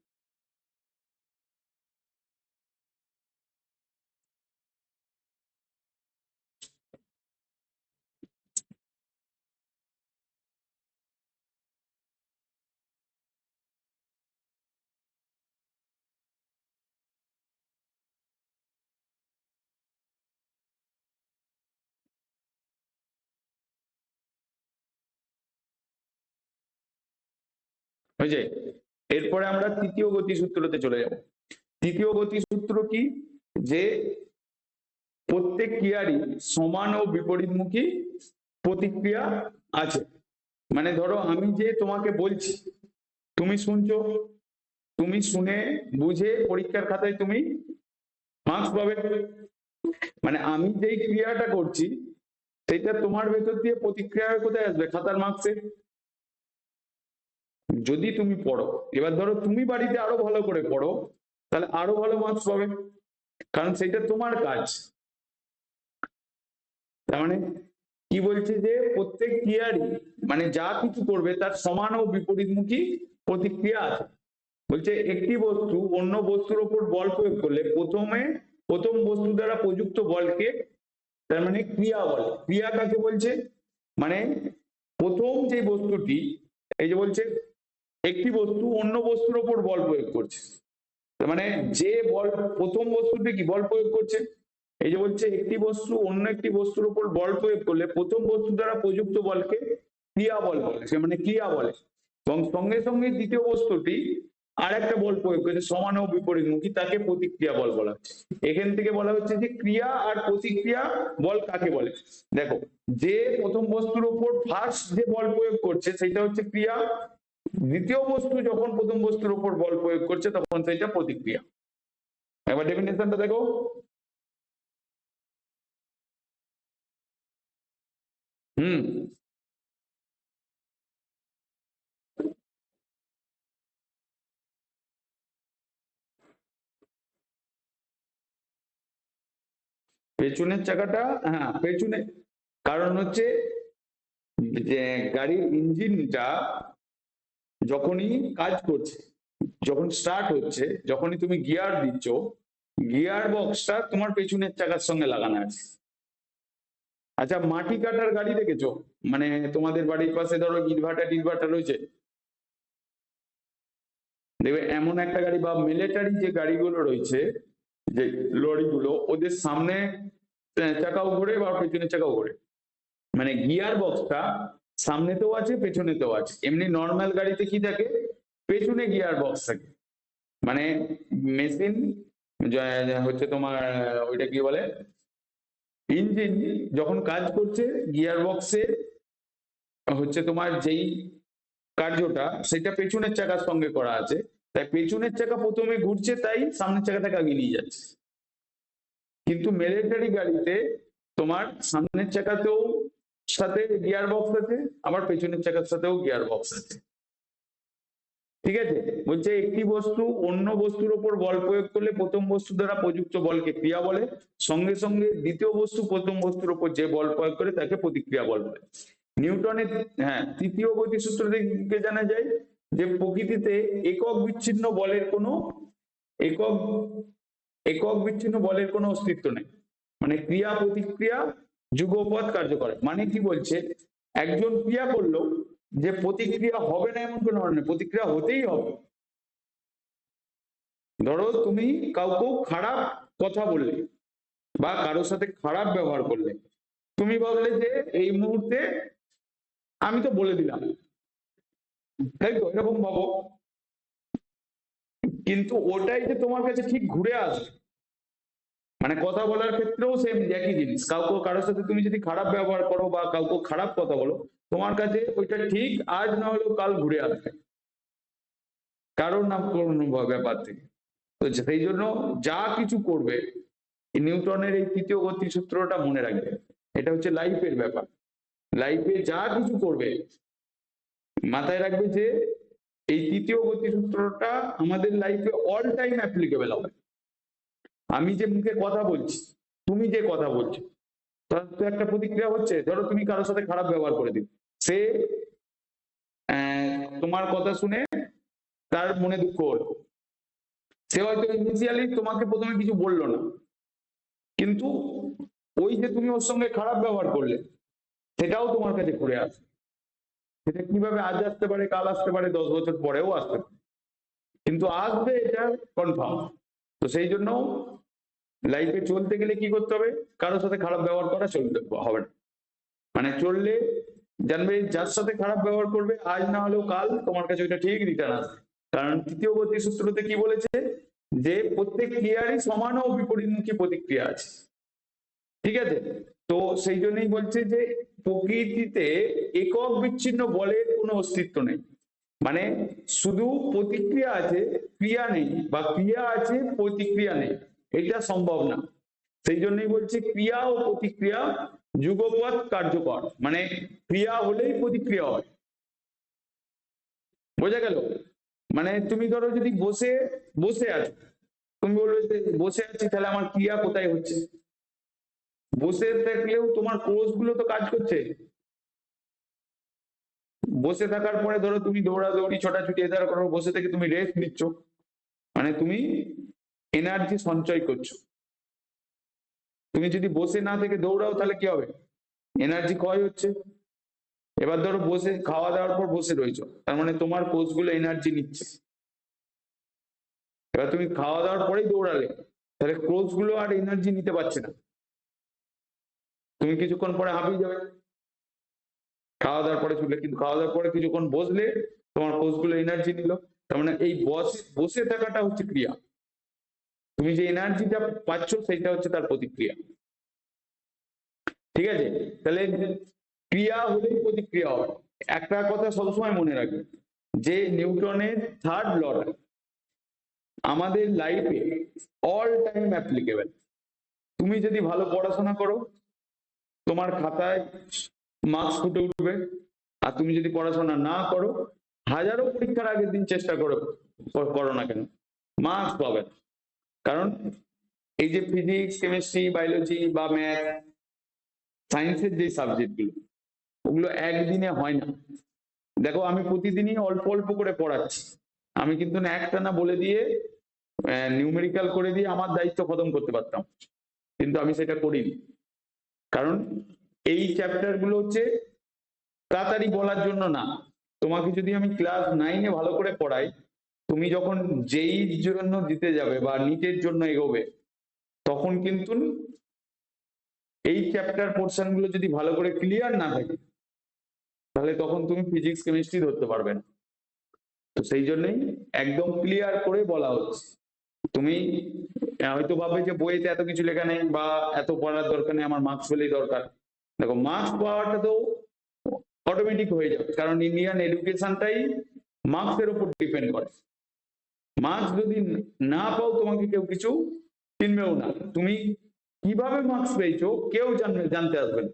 বুঝলে, এরপরে আমরা তৃতীয় গতি সূত্রতে চলে যাব। তৃতীয় গতি সূত্র কি, যে প্রত্যেক ক্রিয়ারই সমান ও বিপরীতমুখী প্রতিক্রিয়া আছে। মানে ধরো আমি যে তোমাকে বলছি, তুমি শুনছো, তুমি শুনে বুঝে পরীক্ষার খাতায় তুমি মার্কস পাবে। মানে আমি যেই ক্রিয়াটা করছি সেটা তোমার ভেতর দিয়ে প্রতিক্রিয়া কোথায় আসবে, খাতার মার্কসে। যদি তুমি পড়ো, এবার ধরো তুমি বাড়িতে আরো ভালো করে পড়ো, তাহলে আরো ভালো মার্কস পাবে, কারণ সেটা তোমার কাজ। তার মানে কি বলছে, যে প্রত্যেক ক্রিয়ারই মানে যা কিছু করবে তার সমান ও বিপরীতমুখী প্রতিক্রিয়া আছে। বলছে একটি বস্তু অন্য বস্তুর উপর বল প্রয়োগ করলে প্রথম বস্তু দ্বারা প্রযুক্ত বলকে, তার মানে ক্রিয়া বলে। ক্রিয়া কাকে বলছে, মানে প্রথম যে বস্তুটি, এই যে বলছে একটি বস্তু অন্য বস্তুর উপর বল প্রয়োগ করছে, তার মানে যে বল, প্রথম বস্তুটি কি বল প্রয়োগ করছে, এই যে বলছে একটি বস্তু অন্য একটি বস্তুর উপর বল প্রয়োগ করলে প্রথম বস্তু দ্বারা প্রযুক্ত বলকে ক্রিয়া বল বলে, সে মানে ক্রিয়া বলে। এবং সঙ্গে সঙ্গে দ্বিতীয় বস্তুটি আর একটা বল প্রয়োগ করেছে সমান ও বিপরীতমুখী, তাকে প্রতিক্রিয়া বল বলা হচ্ছে। এখান থেকে বলা হচ্ছে যে ক্রিয়া আর প্রতিক্রিয়া বল কাকে বলে। দেখো, যে প্রথম বস্তুর উপর ফার্স্ট যে বল প্রয়োগ করছে সেটা হচ্ছে ক্রিয়া, দ্বিতীয় বস্তু যখন প্রথম বস্তুর উপর বল প্রয়োগ করছে তখন সেটা প্রতিক্রিয়া। একবার ডেফিনেশনটা দেখো। হুম, পেছনের চাকাটা, হ্যাঁ পেছনে, কারণ হচ্ছে যে গাড়ির ইঞ্জিনটা যখনই কাজ করছে, যখন স্টার্ট হচ্ছে, যখনই তুমি গিয়ার দিচ্ছ, গিয়ার বক্সটা তোমার পেছনের চাকার সঙ্গে লাগানো আছে। আচ্ছা, মাটি কাটার গাড়ি দেখেছো, মানে তোমাদের বাড়ির পাশে ধরো ইটভাটা রয়েছে, দেখবে এমন একটা গাড়ি বা মিলিটারি যে গাড়িগুলো রয়েছে, যে লরিগুলো, ওদের সামনে চাকাও ঘোরে বা পেছনের চাকাও ঘোরে, মানে গিয়ার বক্সটা সামনেতেও আছে পেছনেতেও আছে। এমনি নর্মাল গাড়িতে কি থাকে, পেছনে গিয়ার বক্স থাকে, মানে মেশিন হচ্ছে তোমার ওইটা কি বলে, ইঞ্জিন যখন কাজ করছে গিয়ার বক্সে হচ্ছে তোমার যেই কার্যটা সেটা পেছনের চাকার সঙ্গে করা আছে, তাই পেছনের চাকা প্রথমে ঘুরছে, তাই সামনের চাকাটাকে আগে নিয়ে যাচ্ছে। কিন্তু মিলিটারি গাড়িতে তোমার সামনের চাকাতেও সাথে গিয়ার বক্স আছে, আবার পেছনের চাকার সাথেও গিয়ার বক্স আছে। ঠিক আছে, বলছে একটি বস্তু অন্য বস্তুর উপর বল প্রয়োগ করলে প্রথম বস্তু দ্বারা প্রযুক্ত বলকে ক্রিয়া বলে, সঙ্গে সঙ্গে দ্বিতীয় বস্তু প্রথম বস্তুর উপর যে বল প্রয়োগ করে তাকে প্রতিক্রিয়া বল বলে। নিউটনের, হ্যাঁ, তৃতীয় গতি সূত্র থেকে জানা যায় যে প্রকৃতিতে একক বিচ্ছিন্ন বলের কোনো একক একক বিচ্ছিন্ন বলের কোনো অস্তিত্ব নেই, মানে ক্রিয়া প্রতিক্রিয়া যুগপৎ কার্য করে। মানে কি বলছে, একজন ক্রিয়া করলো, যে প্রতিক্রিয়া হবে না এমন কোনো নেই, প্রতিক্রিয়া হতেই হবে। ধরো তুমি কাউকে খারাপ কথা বললে বা কারোর সাথে খারাপ ব্যবহার করলে, তুমি ভাবলে যে এই মুহূর্তে আমি তো বলে দিলাম, তাই তো, এরকম ভাবো, কিন্তু ওটাই যে তোমার কাছে ঠিক ঘুরে আসবে মানে কথা বলার ক্ষেত্রেও সেম একই জিনিস, কারোর সাথে তুমি যদি খারাপ ব্যবহার করো বা কাউকে খারাপ কথা বলো, তোমার কাছে ওইটা ঠিক আজ না হলেও কাল ঘুরে আসবে কারোর না কোনো ব্যাপার থেকে। তো সেই জন্য যা কিছু করবে নিউটনের এই তৃতীয় গতি সূত্রটা মনে রাখবে, এটা হচ্ছে লাইফের ব্যাপার। লাইফে যা কিছু করবে মাথায় রাখবে যে এই তৃতীয় গতি সূত্রটা আমাদের লাইফে অল টাইম অ্যাপ্লিকেবল হবে। আমি যে মুখে কথা বলছি, তুমি যে কথা বলছো, তার তো একটা প্রতিক্রিয়া হচ্ছে। ধরো তুমি কারোর সাথে খারাপ ব্যবহার করে দিও, সে তোমার কথা শুনে তার মনে দুঃখ হলো, সে হয়তো ইনিশিয়ালি তোমাকে প্রথমে কিছু বললো না, কিন্তু ওই যে তুমি ওর সঙ্গে খারাপ ব্যবহার করলে সেটাও তোমার কাছে ঘুরে আসে। সেটা কিভাবে আজ আসতে পারে, কাল আসতে পারে, 10 বছর পরেও আসতে পারে, কিন্তু আসবে এটা কনফার্ম। তো সেই জন্য লাইফে চলতে গেলে কি করতে হবে, কারোর সাথে খারাপ ব্যবহার করা চলতে হবে না। মানে চললে জানবে যার সাথে খারাপ ব্যবহার করবে আজ না হলেও কাল তোমার কাছে ওইটা ঠিক রিটার্ন আসবে। কারণ তৃতীয় গতি সূত্রতে কি বলেছে যে প্রত্যেক ক্রিয়ারই সমান ও বিপরীতমুখী প্রতিক্রিয়া আছে, ঠিক আছে? তো সেই জন্যই বলছে যে প্রকৃতিতে একক বিচ্ছিন্ন বলের কোনো অস্তিত্ব নেই। মানে শুধু প্রতিক্রিয়া আছে, ক্রিয়া নেই, বা ক্রিয়া আছে প্রতিক্রিয়া নেই, এটা সম্ভব না। সেই জন্যই বলছে ক্রিয়া ও প্রতিক্রিয়া যুগপৎ কার্যকর, মানে ক্রিয়া হলেই প্রতিক্রিয়া হয়। বোঝা গেল? মানে তুমি ধরো যদি বসে বসে আছো, তুমি বলবে যে বসে আছি, তাহলে আমার ক্রিয়া কোথায় হচ্ছে? বসে থাকলেও তোমার কোষগুলো তো কাজ করছে। বসে থাকার পরে ধরো তুমি দৌড়াদৌড়ি ছোটাছুটি এদার করো, বসে থেকে তুমি রেস্ট নিচ্ছ, মানে তুমি এনার্জি সঞ্চয় করছো। তুমি যদি বসে না থেকে দৌড়াও তাহলে কি হবে? এনার্জি ক্ষয় হচ্ছে। এবার ধরো বসে খাওয়া দাওয়ার পর বসে রয়েছো, তার মানে তোমার কোষগুলো এনার্জি নিচ্ছে। এবার তুমি খাওয়া দাওয়ার পরেই দৌড়ালে, তাহলে কোষগুলো আর এনার্জি নিতে পারছে না, তুমি কিছুক্ষণ পরে হাঁপিয়ে যাবে খাওয়া দাওয়ার পরে ছুটলে। কিন্তু খাওয়া দাওয়ার পরে কিছুক্ষণ বসলে তোমার কোষগুলো এনার্জি নিল। তার মানে এই বসে থাকাটা হচ্ছে ক্রিয়া, তুমি যে এনার্জিটা পাচ্ছ সেটা হচ্ছে তার প্রতিক্রিয়া, ঠিক আছে? তাহলে ক্রিয়া হলেই প্রতিক্রিয়া হবে। একটা কথা সবসময় মনে রাখবে যে নিউটনের থার্ড লটা আমাদের লাইফে অল টাইম অ্যাপ্লিকেবল। তুমি যদি ভালো পড়াশোনা করো, তোমার খাতায় মার্কস ফুটে উঠবে, আর তুমি যদি পড়াশোনা না করো, হাজারো পরীক্ষার আগের দিন চেষ্টা করো না কেন, মার্কস পাবে না। কারণ এই যে ফিজিক্স, কেমিস্ট্রি, বায়োলজি বা ম্যাথ, সায়েন্সের যে সাবজেক্ট গুলো, ওগুলো একদিনে হয় না। দেখো আমি প্রতিদিনই অল্প অল্প করে পড়াচ্ছি, আমি কিন্তু না একটানা বলে দিয়ে নিউমেরিক্যাল করে দিয়ে আমার দায়িত্ব খতম করতে পারতাম, কিন্তু আমি সেটা করিনি। কারণ এই চ্যাপ্টার গুলো হচ্ছে তাড়াতাড়ি বলার জন্য না। তোমাকে যদি আমি ক্লাস 9-এ ভালো করে পড়াই, তুমি যখন জেইর জন্য দিতে যাবে বা নিটের জন্য এগোবে, তখন কিন্তু এই চ্যাপ্টার পোর্শন গুলো যদি ভালো করে ক্লিয়ার না থাকে, তাহলে তখন তুমি ফিজিক্স কেমিস্ট্রি ধরতে পারবে না। তো সেই জন্যই একদম ক্লিয়ার করে বলা হচ্ছে। তুমি হয়তো ভাববে যে বইতে এত কিছু লেখা নেই বা এত পড়ার দরকার নেই, আমার মার্কস পেলেই দরকার। দেখো মার্কস পাওয়াটা তো অটোমেটিক হয়ে যাবে, কারণ ইন্ডিয়ান এডুকেশনটাই মার্কসের উপর ডিপেন্ড করে। মার্কস যদি না পাও, তোমাকে কেউ কিছু চিনবেও না। তুমি কিভাবে মার্কস পেয়েছো কেউ জানতে আসবে না।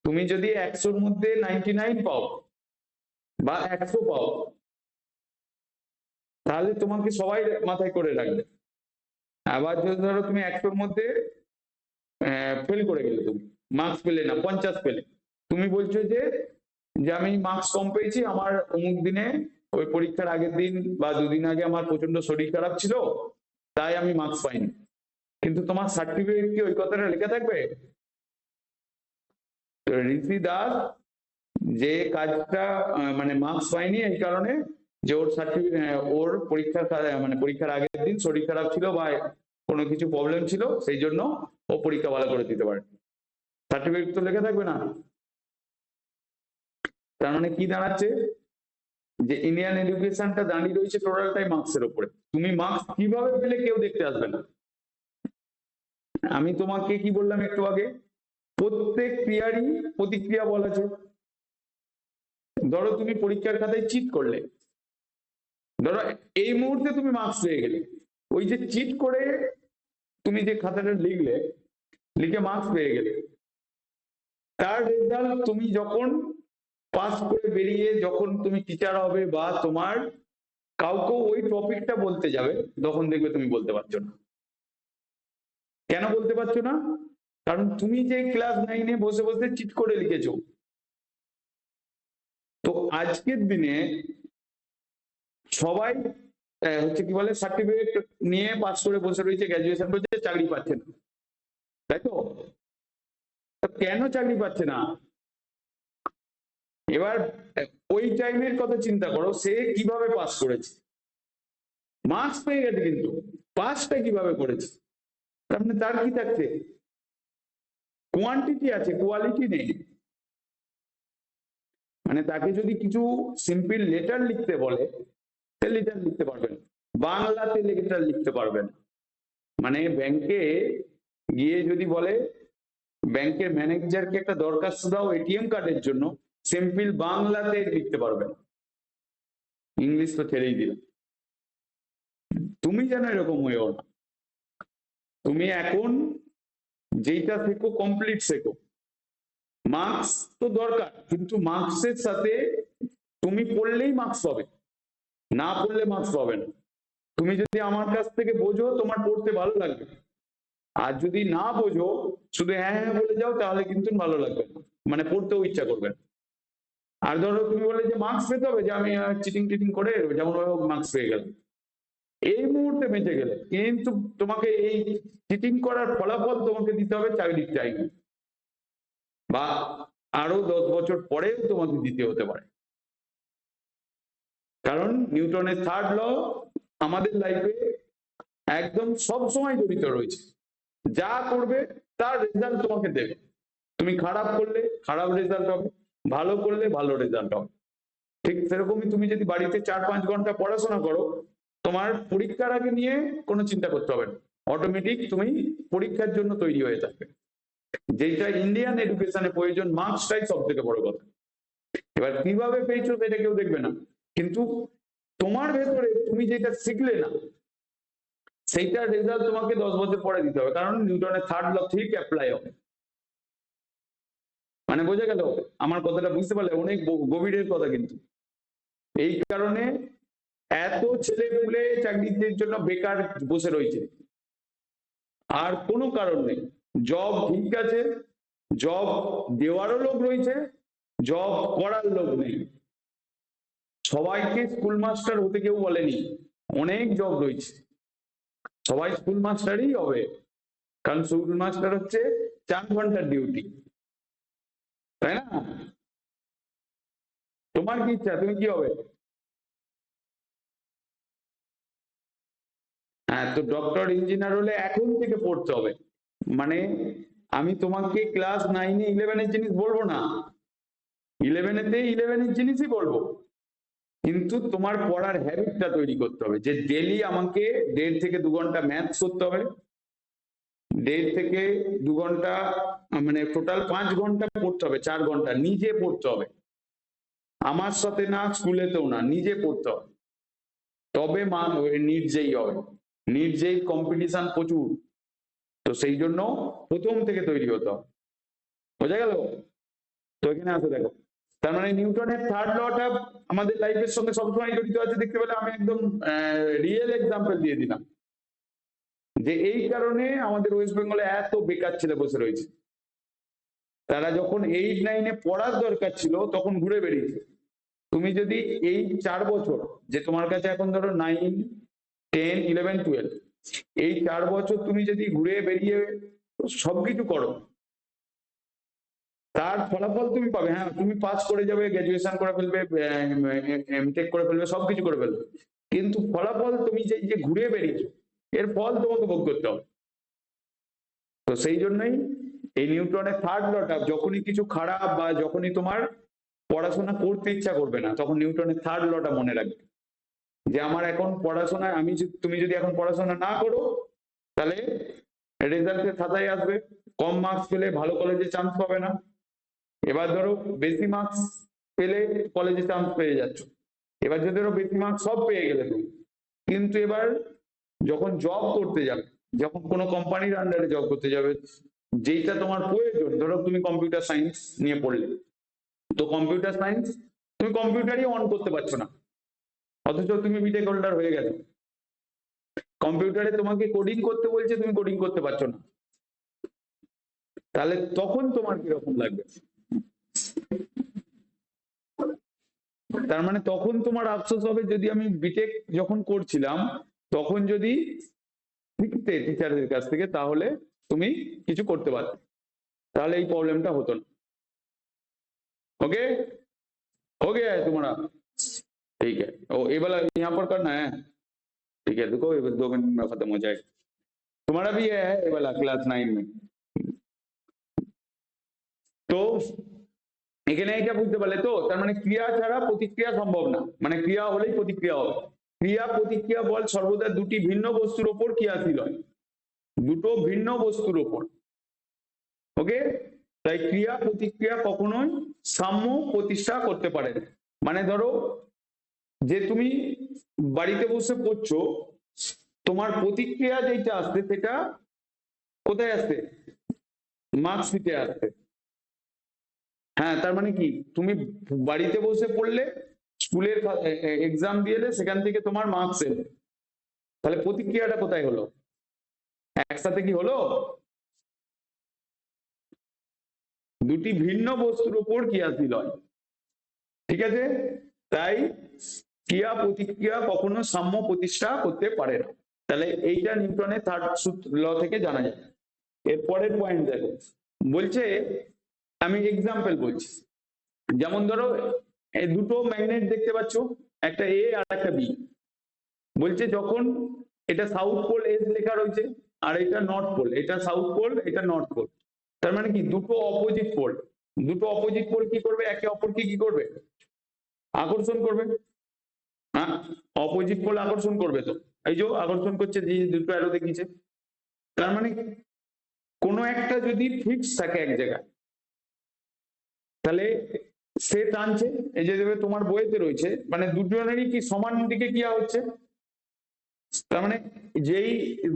তুমি যদি 100-র মধ্যে 99 পাও বা 100 পাও, তাহলে তোমাকে সবাই মাথায় করে রাখবে। আবার যদি ধরো তুমি 100-র মধ্যে ফেল করে গেলে, তুমি মার্কস পেলে না, 50 পেলে, তুমি বলছো যে আমি মার্কস কম পেয়েছি, আমার অমুক দিনে ওই পরীক্ষার আগের দিন বা দুদিন আগে আমার প্রচন্ড শরীর খারাপ ছিল, তাই আমি মার্কস পাইনি। কিন্তু তোমার সার্টিফিকেট কি ওই কথাটা লেখা থাকবে? ঋষি দাস যে কাজটা মানে মার্কস পাইনি এই কারণে যে ওর সার্টিফিকেট, ওর পরীক্ষার আগের দিন শরীর খারাপ ছিল বা কোনো কিছু প্রবলেম ছিল, সেই জন্য ও পরীক্ষা ভালো করে দিতে পারে। সার্টিফিকেট তো লেখা থাকবে না। তার মানে কি দাঁড়াচ্ছে যে ইন্ডিয়ান এডুকেশনটা দাঁড়িয়ে রয়েছে টোটালটাই মার্কসের উপরে। তুমি মার্কস কিভাবে পেলে কেউ দেখতে আসবে না। আমি তোমাকে কি বললাম একটু আগে, প্রত্যেক ক্রিয়ারই প্রতিক্রিয়া বল আছে। ধরো তুমি পরীক্ষার খাতায় চিট করলে, ধরো এই মুহূর্তে তুমি মার্কস পেয়ে গেলে, ওই যে চিট করে তুমি যে খাতাটা লিখলে, লিখে মার্কস পেয়ে গেলে, তার রেজাল্ট তুমি যখন পাস করে বেরিয়ে যখন তুমি টিচার হবে বা তোমার কাউকে ওই টপিকটা বলতে যাবে, তখন দেখবে তুমি বলতে পারছো না। কেন বলতে পারছো না? কারণ তুমি যে ক্লাস 9-এ বসে বসে চিট করে লিখেছো। তো আজকের দিনে সবাই হচ্ছে কি বলে, সার্টিফিকেট নিয়ে পাস করে বসে রয়েছে, গ্রাজুয়েশন করছে, চাকরি পাচ্ছে না, তাই তো? কেন চাকরি পাচ্ছে না? এবার ওই টাইমের কথা চিন্তা করো, সে কিভাবে পাস করেছে, মার্কস পেয়ে গেছে, কিন্তু পাসটা কিভাবে করেছে? তার মানে তার কি থাকছে, কোয়ান্টিটি আছে, কোয়ালিটি নেই। মানে তাকে যদি কিছু সিম্পল লেটার লিখতে বলে, সে লেটার লিখতে পারবে না, বাংলাতে লেটার লিখতে পারবে না। মানে ব্যাংকে গিয়ে যদি বলে ব্যাংকের ম্যানেজারকে একটা দরখাস্ত দাও এটিএম কার্ডের জন্য, সিম্পল বাংলাতে লিখতে পারবে না, ইংলিশ তো ছেড়েই দিল। তুমি যেন এরকম হয়েও না। তুমি এখন যেইটা শেখো কমপ্লিট শেখো। মার্কস তো দরকার, কিন্তু মার্কসের সাথে তুমি পড়লেই মার্কস পাবে, না পড়লে মার্কস পাবে না। তুমি যদি আমার কাছ থেকে বোঝো, তোমার পড়তে ভালো লাগবে, আর যদি না বোঝো, শুধু হ্যাঁ হ্যাঁ বলে যাও, তাহলে কিন্তু ভালো লাগবে না, মানে পড়তেও ইচ্ছা করবে না। আর ধরো তুমি বলে যে মার্কস পেতে হবে, যে আমি চিটিং টিটিং করে যেমন মার্কস পেয়ে গেলাম, এই মুহূর্তে বেঁচে গেলে, কিন্তু তোমাকে এই চিটিং করার ফলাফল তোমাকে দিতে হবে চাকরির টাইমে, বা আরো 10 বছর পরেও তোমাকে দিতে হতে পারে। কারণ নিউটনের থার্ড ল আমাদের লাইফে একদম সব সময় জড়িত রয়েছে। যা করবে তার রেজাল্ট তোমাকে দেবে। তুমি খারাপ করলে খারাপ রেজাল্ট হবে, ভালো করলে ভালো রেজাল্ট হবে। ঠিক সেরকমই তুমি যদি বাড়িতে 4-5 ঘন্টা পড়াশোনা করো, তোমার পরীক্ষার আগে নিয়ে কোনো চিন্তা করতে হবে না, অটোমেটিক তুমি পরীক্ষার জন্য তৈরি হয়ে থাকবে। যেটা ইন্ডিয়ান এডুকেশনে প্রয়োজন, মার্কসটাই সব থেকে বড় কথা। এবার কিভাবে পেয়েছো সেটা কেউ দেখবে না, কিন্তু তোমার ভেতরে তুমি যেটা শিখলে না, সেইটার রেজাল্ট তোমাকে 10 বছর পরে দিতে হবে, কারণ নিউটনের থার্ড ল ঠিক অ্যাপ্লাই হবে। মানে বোঝা গেল আমার কথাটা? বুঝতে পারলে? অনেক গভীরের কথা কিন্তু। এই কারণে এত ছেলে পুলে চাকরির জন্য বেকার বসে রয়েছে, আর কোনো কারণ নেই। জব ঠিক আছে, জব দেওয়ারও লোক রয়েছে, জব করার লোক নেই। সবাইকে স্কুল মাস্টার হতে কেউ বলেনি, অনেক জব রয়েছে, সবাই স্কুল মাস্টারই হবে, কারণ স্কুল মাস্টার হচ্ছে 4 ঘন্টার ডিউটি, তাই না? তোমার কি ইচ্ছা, তুমি কি হবে? হ্যাঁ, তো ডক্টর ইঞ্জিনিয়ার হলে এখন থেকে পড়তে হবে। মানে আমি তোমাকে ক্লাস 9-এ 11-এর জিনিস বলবো না, 11-এতে 11-এর জিনিসই বলবো, কিন্তু তোমার পড়ার হ্যাবিটটা তৈরি করতে হবে, যে ডেলি আমাকে 1.5 থেকে 2 ঘন্টা ম্যাথস করতে হবে, 1.5 থেকে 2 ঘন্টা, মানে টোটাল 5 ঘন্টা পড়তে হবে, 4 ঘন্টা নিজে পড়তে হবে, আমার সাথে না, স্কুলেতেও না, নিজে পড়তে হবে, তবে নিট যেই হবে। নিট যেই কম্পিটিশন প্রচুর, তো সেই জন্য প্রথম থেকে তৈরি হতে হবে। বোঝা গেল? তো এখানে আসো দেখো, তার মানে নিউটনের থার্ড লটা আমাদের লাইফের সঙ্গে সবসময় জড়িত আছে। দেখতে পেলে আমি একদম রিয়েল এক্সাম্পল দিয়ে দিলাম, যে এই কারণে আমাদের ওয়েস্ট বেঙ্গলে এত বেকার ছেলে বসে রয়েছে। তারা যখন 8-9-এ পড়ার দরকার ছিল, তখন ঘুরে বেরিয়েছে। তুমি যদি এই 4 বছর, যে তোমার কাছে এখন ধরো 9, 10, 11, 12, এই 4 বছর তুমি যদি ঘুরে বেরিয়ে সবকিছু করো, তার ফলাফল তুমি পাবে। হ্যাঁ, তুমি পাস করে যাবে, গ্রাজুয়েশন করে ফেলবে, এমটেক করে ফেলবে, সবকিছু করে ফেলবে, কিন্তু ফলাফল তুমি যে ঘুরে বেরিয়েছো, এর ফল তোমাকে ভোগ করতে হবে। তো সেই জন্যই এই নিউটনের থার্ড লটা, যখনই কিছু খারাপ বা যখনই তোমার পড়াশোনা করতে ইচ্ছা করবে না, তখন নিউটনের থার্ড লটা মনে রাখবে, যে আমার এখন পড়াশোনায়, তুমি যদি এখন পড়াশোনা না করো, তাহলে রেজাল্টের খাতায় আসবে। কম মার্কস পেলে ভালো কলেজে চান্স পাবে না। এবার ধরো বেশি মার্কস পেলে কলেজে চান্স পেয়ে যাচ্ছ। এবার যদি ধরো বেশি মার্কস সব পেয়ে গেলে তুমি, কিন্তু এবার যখন জব করতে যাবে, যখন কোনো কোম্পানির আন্ডারে জব করতে যাবে, যেইটা তোমার প্রয়োজন, ধরো তুমি কম্পিউটার সায়েন্স নিয়ে পড়লে, তো কম্পিউটার সায়েন্স তুমি কম্পিউটারই অন করতে পারছো না, অথচ তুমি বিটেক হোল্ডার হয়ে গেছো। কম্পিউটারে তোমাকে কোডিং করতে বলছে, তুমি কোডিং করতে পারছো না, তাহলে তখন তোমার কিরকম লাগবে? তার মানে তখন তোমার আফসোস হবে, যদি আমি বিটেক যখন করছিলাম তখন যদি শিখতে টিচারদের কাছ থেকে, তাহলে তুমি কিছু করতে পারতে, তাহলে এই প্রবলেমটা হতো না। ओके हो गया है तुम्हारा? ठीक है, ओ ये वाला यहाँ पर करना है। ठीक है, देखो ये 2 मिनट में खत्म हो जाएगा। तुम्हारा भी है ये वाला क्लास 9 में। তো এখানে এটা বুঝতে পারলে তো, তার মানে ক্রিয়া ছাড়া প্রতিক্রিয়া সম্ভব না, মানে ক্রিয়া হলেই প্রতিক্রিয়া হবে। ক্রিয়া প্রতিক্রিয়া বল সর্বদা দুটি ভিন্ন বস্তুর উপর ক্রিয়াশীল হয়, দুটো ভিন্ন বস্তুর উপর। ওকে, তাই ক্রিয়া প্রতিক্রিয়া কখনোই সাম্য প্রতিষ্ঠা করতে পারে না। মানে ধরো যে তুমি বাড়িতে বসে পড়ছো, তোমার প্রতিক্রিয়া যেটা আসছে সেটা কোথায় আসছে? মার্কশিটে আসছে। হ্যাঁ, তার মানে কি, তুমি বাড়িতে বসে পড়লে, স্কুলের এক্সাম দিয়ে সেখান থেকে তোমার মার্কস এলো, তাহলে প্রতিক্রিয়াটা কোথায় হলো? একসাথে কি হলো? দুটি ভিন্ন বস্তুর উপর ক্রিয়াশীল হয়, ঠিক আছে? তাই ক্রিয়া প্রতিক্রিয়া কখনো সাম্য প্রতিষ্ঠা করতে পারে না। তাহলে এইটা নিউটনের থার্ড ল থেকে জানা যায়। এর পরের পয়েন্ট দেখো, বলছে, আমি এক্সাম্পল বলছি, যেমন ধরো এই দুটো ম্যাগনেট দেখতে পাচ্ছ, একটা এ আর একটা বি। বলছে যখন এটা সাউথ পোল এস লেখা রয়েছে, আর এটা নর্থ পোল, এটা সাউথ পোল, এটা নর্থ পোল। তার মানে কি, দুটো অপোজিট পোল, দুটো অপোজিট পোল কি করবে? একে অপরকে কি করবে? আকর্ষণ করবে। হ্যাঁ, অপোজিট পোল আকর্ষণ করবে, তো এই যে আকর্ষণ করছে, যে দুটো অ্যারো দেখিয়েছে। তার মানে কোনো একটা যদি ফিক্স থাকে এক জায়গায়, তাহলে সে টানছে, এই যে দেখবে তোমার বইতে রয়েছে, মানে দুজনেরই কি সমান দিকে ক্রিয়া হচ্ছে। তার মানে যেই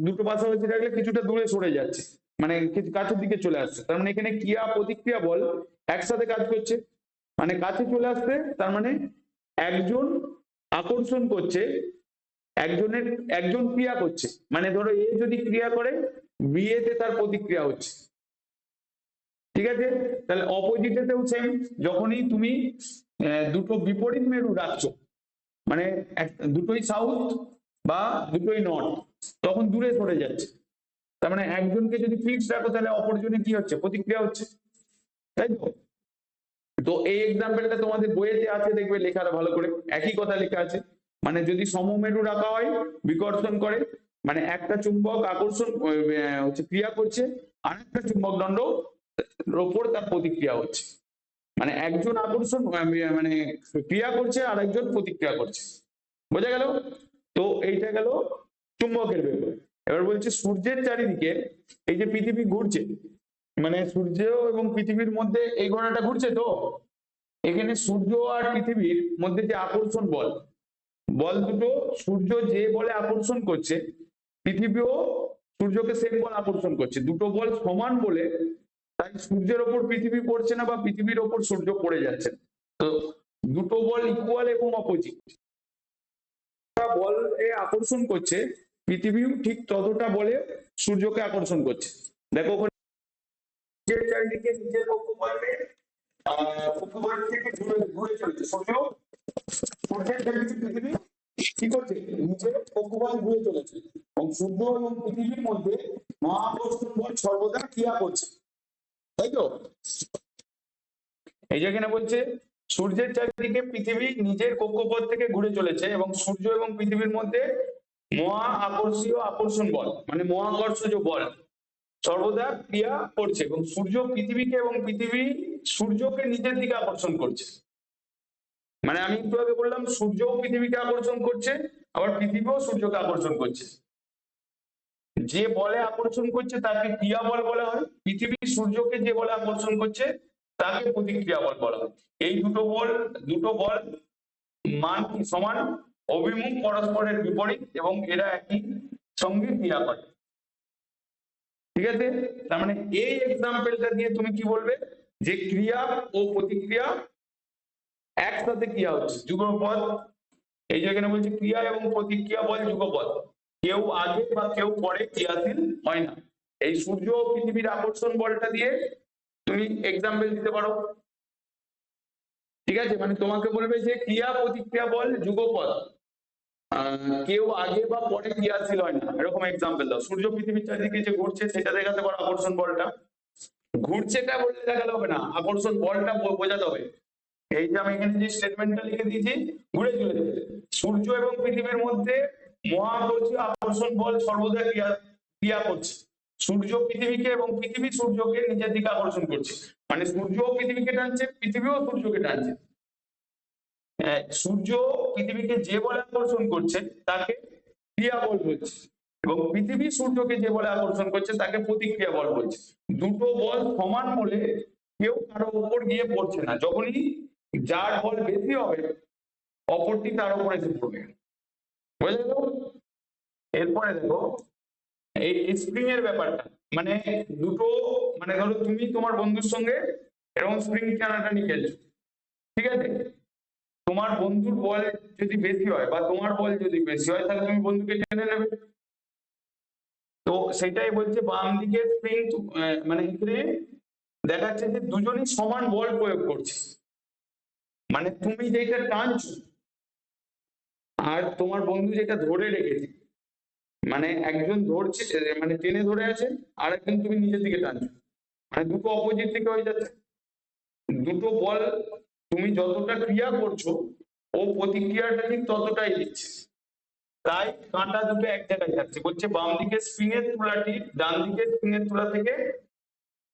দুটো পাশাপাশি রাখলে কিছুটা দূরে সরে যাচ্ছে, মানে কাছের দিকে চলে আসছে। তার মানে এখানে ক্রিয়া প্রতিক্রিয়া বল একসাথে কাজ করছে, মানে কাছে চলে আসছে। তার মানে একজন আকর্ষণ করছে, একজন ক্রিয়া করছে। মানে ধরো এ যদি ক্রিয়া করে, বি এতে তার প্রতিক্রিয়া হচ্ছে, ঠিক আছে? তাহলে অপোজিটেতেও সেম, যখনই তুমি দুটো বিপরীত মেরু রাখছো, মানে দুটোই সাউথ বা দুটোই নর্থ, তখন দূরে সরে যাচ্ছে। তার মানে একজনকে যদি ফিক্স রাখো, তাহলে অপরজনে কি হচ্ছে? প্রতিক্রিয়া হচ্ছে, তাই তো? তো এই এক্সাম্পলটা তোমাদের বইয়েতে আছে, দেখবে লেখা ভালো করে, একই কথা লেখা আছে। মানে যদি সমমেরু রাখা হয়, বিকর্ষণ করে, মানে একটা চুম্বক আকর্ষণ হচ্ছে ক্রিয়া করছে, আর একটা চুম্বক দণ্ড ওপর তার প্রতিক্রিয়া হচ্ছে, মানে একজন আকর্ষণ মানে ক্রিয়া করছে আর একজন প্রতিক্রিয়া করছে। বোঝা গেল? তো এইটা গেল চুম্বকের ব্যাপার। এবার বলছে সূর্যের চারিদিকে এই যে পৃথিবী ঘুরছে, মানে সূর্য এবং পৃথিবীর মধ্যে এই ঘোড়াটা ঘুরছে, তো এখানে সূর্য আর পৃথিবীর মধ্যে যে আকর্ষণ বল, বল দুটো, সূর্য যে বলে আকর্ষণ করছে, পৃথিবীও সূর্যকে সেম বল আকর্ষণ করছে। দুটো বল সমান বলে তাই সূর্যের ওপর পৃথিবী পড়ছে না, বা পৃথিবীর ওপর সূর্য পড়ে যাচ্ছে। তো দুটো বল ইকুয়াল এবং অপোজিট, বল এ আকর্ষণ করছে, পৃথিবীও ঠিক ততটা বলে সূর্যকে আকর্ষণ করছে। দেখো ওখানে চারিদিকে নিজের কক্ষপথে কক্ষপথ থেকে ঘুরে চলছে সূর্য, সূর্যের চারিদিকে পৃথিবী কি করছে? নিজের কক্ষপথ ঘুরে চলেছে, এবং সূর্য এবং পৃথিবীর মধ্যে মহাকর্ষণ বল সর্বদা ক্রিয়া করছে, তাই তো? এই যেখানে বলছে সূর্যের চারিদিকে পৃথিবী নিজের কক্ষপথ থেকে ঘুরে চলেছে, এবং সূর্য এবং পৃথিবীর মধ্যে মহা আকর্ষীয় আকর্ষণ বল, মানে মহাকর্ষজ বল সর্বদা ক্রিয়া করছে, এবং সূর্য পৃথিবীকে এবং পৃথিবী সূর্যকে নিজের দিকে আকর্ষণ করছে। মানে আমি একটু আগে বললাম, সূর্য পৃথিবীকে আকর্ষণ করছে, আবার পৃথিবীও সূর্যকে আকর্ষণ করছে। যে বলে আকর্ষণ করছে তাকে ক্রিয়া বল বলা হয়, পৃথিবী সূর্যকে যে বলে আকর্ষণ করছে তাকে প্রতিক্রিয়া বল বলা হয়। এই দুটো বল মান কি সমান, অভিমুখ পরস্পরের বিপরীত এবং এরা একই সঙ্গে ক্রিয়া করে। ঠিক আছে, তার মানে এই এক্সাম্পলটা দিয়ে তুমি কি বলবে যে ক্রিয়া ও প্রতিক্রিয়া একসাথে ক্রিয়া হচ্ছে, যুগপদ। এই যে এখানে বলছে ক্রিয়া এবং প্রতিক্রিয়া বল যুগপদ, কেউ আগে বা কেউ পরে ক্রিয়াশীল হয় না। এই সূর্য ও পৃথিবীর আকর্ষণ বলটা দিয়ে তুমি এক্সাম্পল দিতে পারো। ঠিক আছে, মানে তোমাকে বলবে যে ক্রিয়া প্রতিক্রিয়া বল যুগপদ, কেউ আগে বা পরে ক্রিয়াশীল হয় না, এরকম এক্সাম্পল দাও। সূর্য পৃথিবীর চারিদিকে যে ঘুরছে সেটা দেখাতে পারো, আকর্ষণ বলটা। ঘুরছেটা বললে দেখাতে হবে না, আকর্ষণ বলটা বোঝাতে হবে। এই যে আমি এখানে যে স্টেটমেন্টটা লিখে দিয়েছি, ঘুরে চলেছে। সূর্য এবং পৃথিবীর মধ্যে মহাকর্ষীয় আকর্ষণ বল সর্বদা ক্রিয়া করছে। সূর্য পৃথিবীকে এবং পৃথিবী সূর্যকে নিজের দিকে আকর্ষণ করছে, মানে সূর্য পৃথিবীকে টানছে, পৃথিবীও সূর্যকে টানছে। সূর্য পৃথিবীকে যে বলে আকর্ষণ করছে তাকে ক্রিয়া বল বলছে, এবং পৃথিবী সূর্যকে যে বলে আকর্ষণ করছে তাকে প্রতিক্রিয়া বল বলছে। দুটো বল সমান বলে কেউ কারো উপর গিয়ে পড়ছে না, যখনই যার বল বেশি হবে অপরটি তার উপর এসে পড়বে। বুঝলে তো? এরপরে দেখো এই স্প্রিং এর ব্যাপারটা, মানে দুটো, মানে ধরো তুমি তোমার বন্ধুর সঙ্গে এরকম স্প্রিং টানাটানি খেলছো, ঠিক আছে, তোমার বন্ধুর বল যদি বেশি হয় বা তোমার বল যদি বেশি হয় তাহলে তুমি বন্ধুকে টেনে নেবে। তো সেটাই বলছে বাম দিকে স্প্রিং, মানে এখানে দেখাচ্ছে যে দুজনই সমান বল প্রয়োগ করছে, মানে তুমি যেটা টানছো আর তোমার বন্ধু যেটা ধরে রেখেছে, মানে একজন ধরছে, মানে টেনে ধরে আছে, আর একজন তুমি নিজের দিকে টানছো, মানে দুটো অপোজিট দিকে হয়ে যাচ্ছে। দুটো বল তুমি যতটা ক্রিয়া করছো ও প্রতিক্রিয়াটা ঠিক ততটাই দিচ্ছে, তাই কাঁটা দুটো এক জায়গায় থাকছে। বলছে বাম দিকে স্প্রিং এর তুলাটি ডান দিকে স্প্রিং এর তুলা থেকে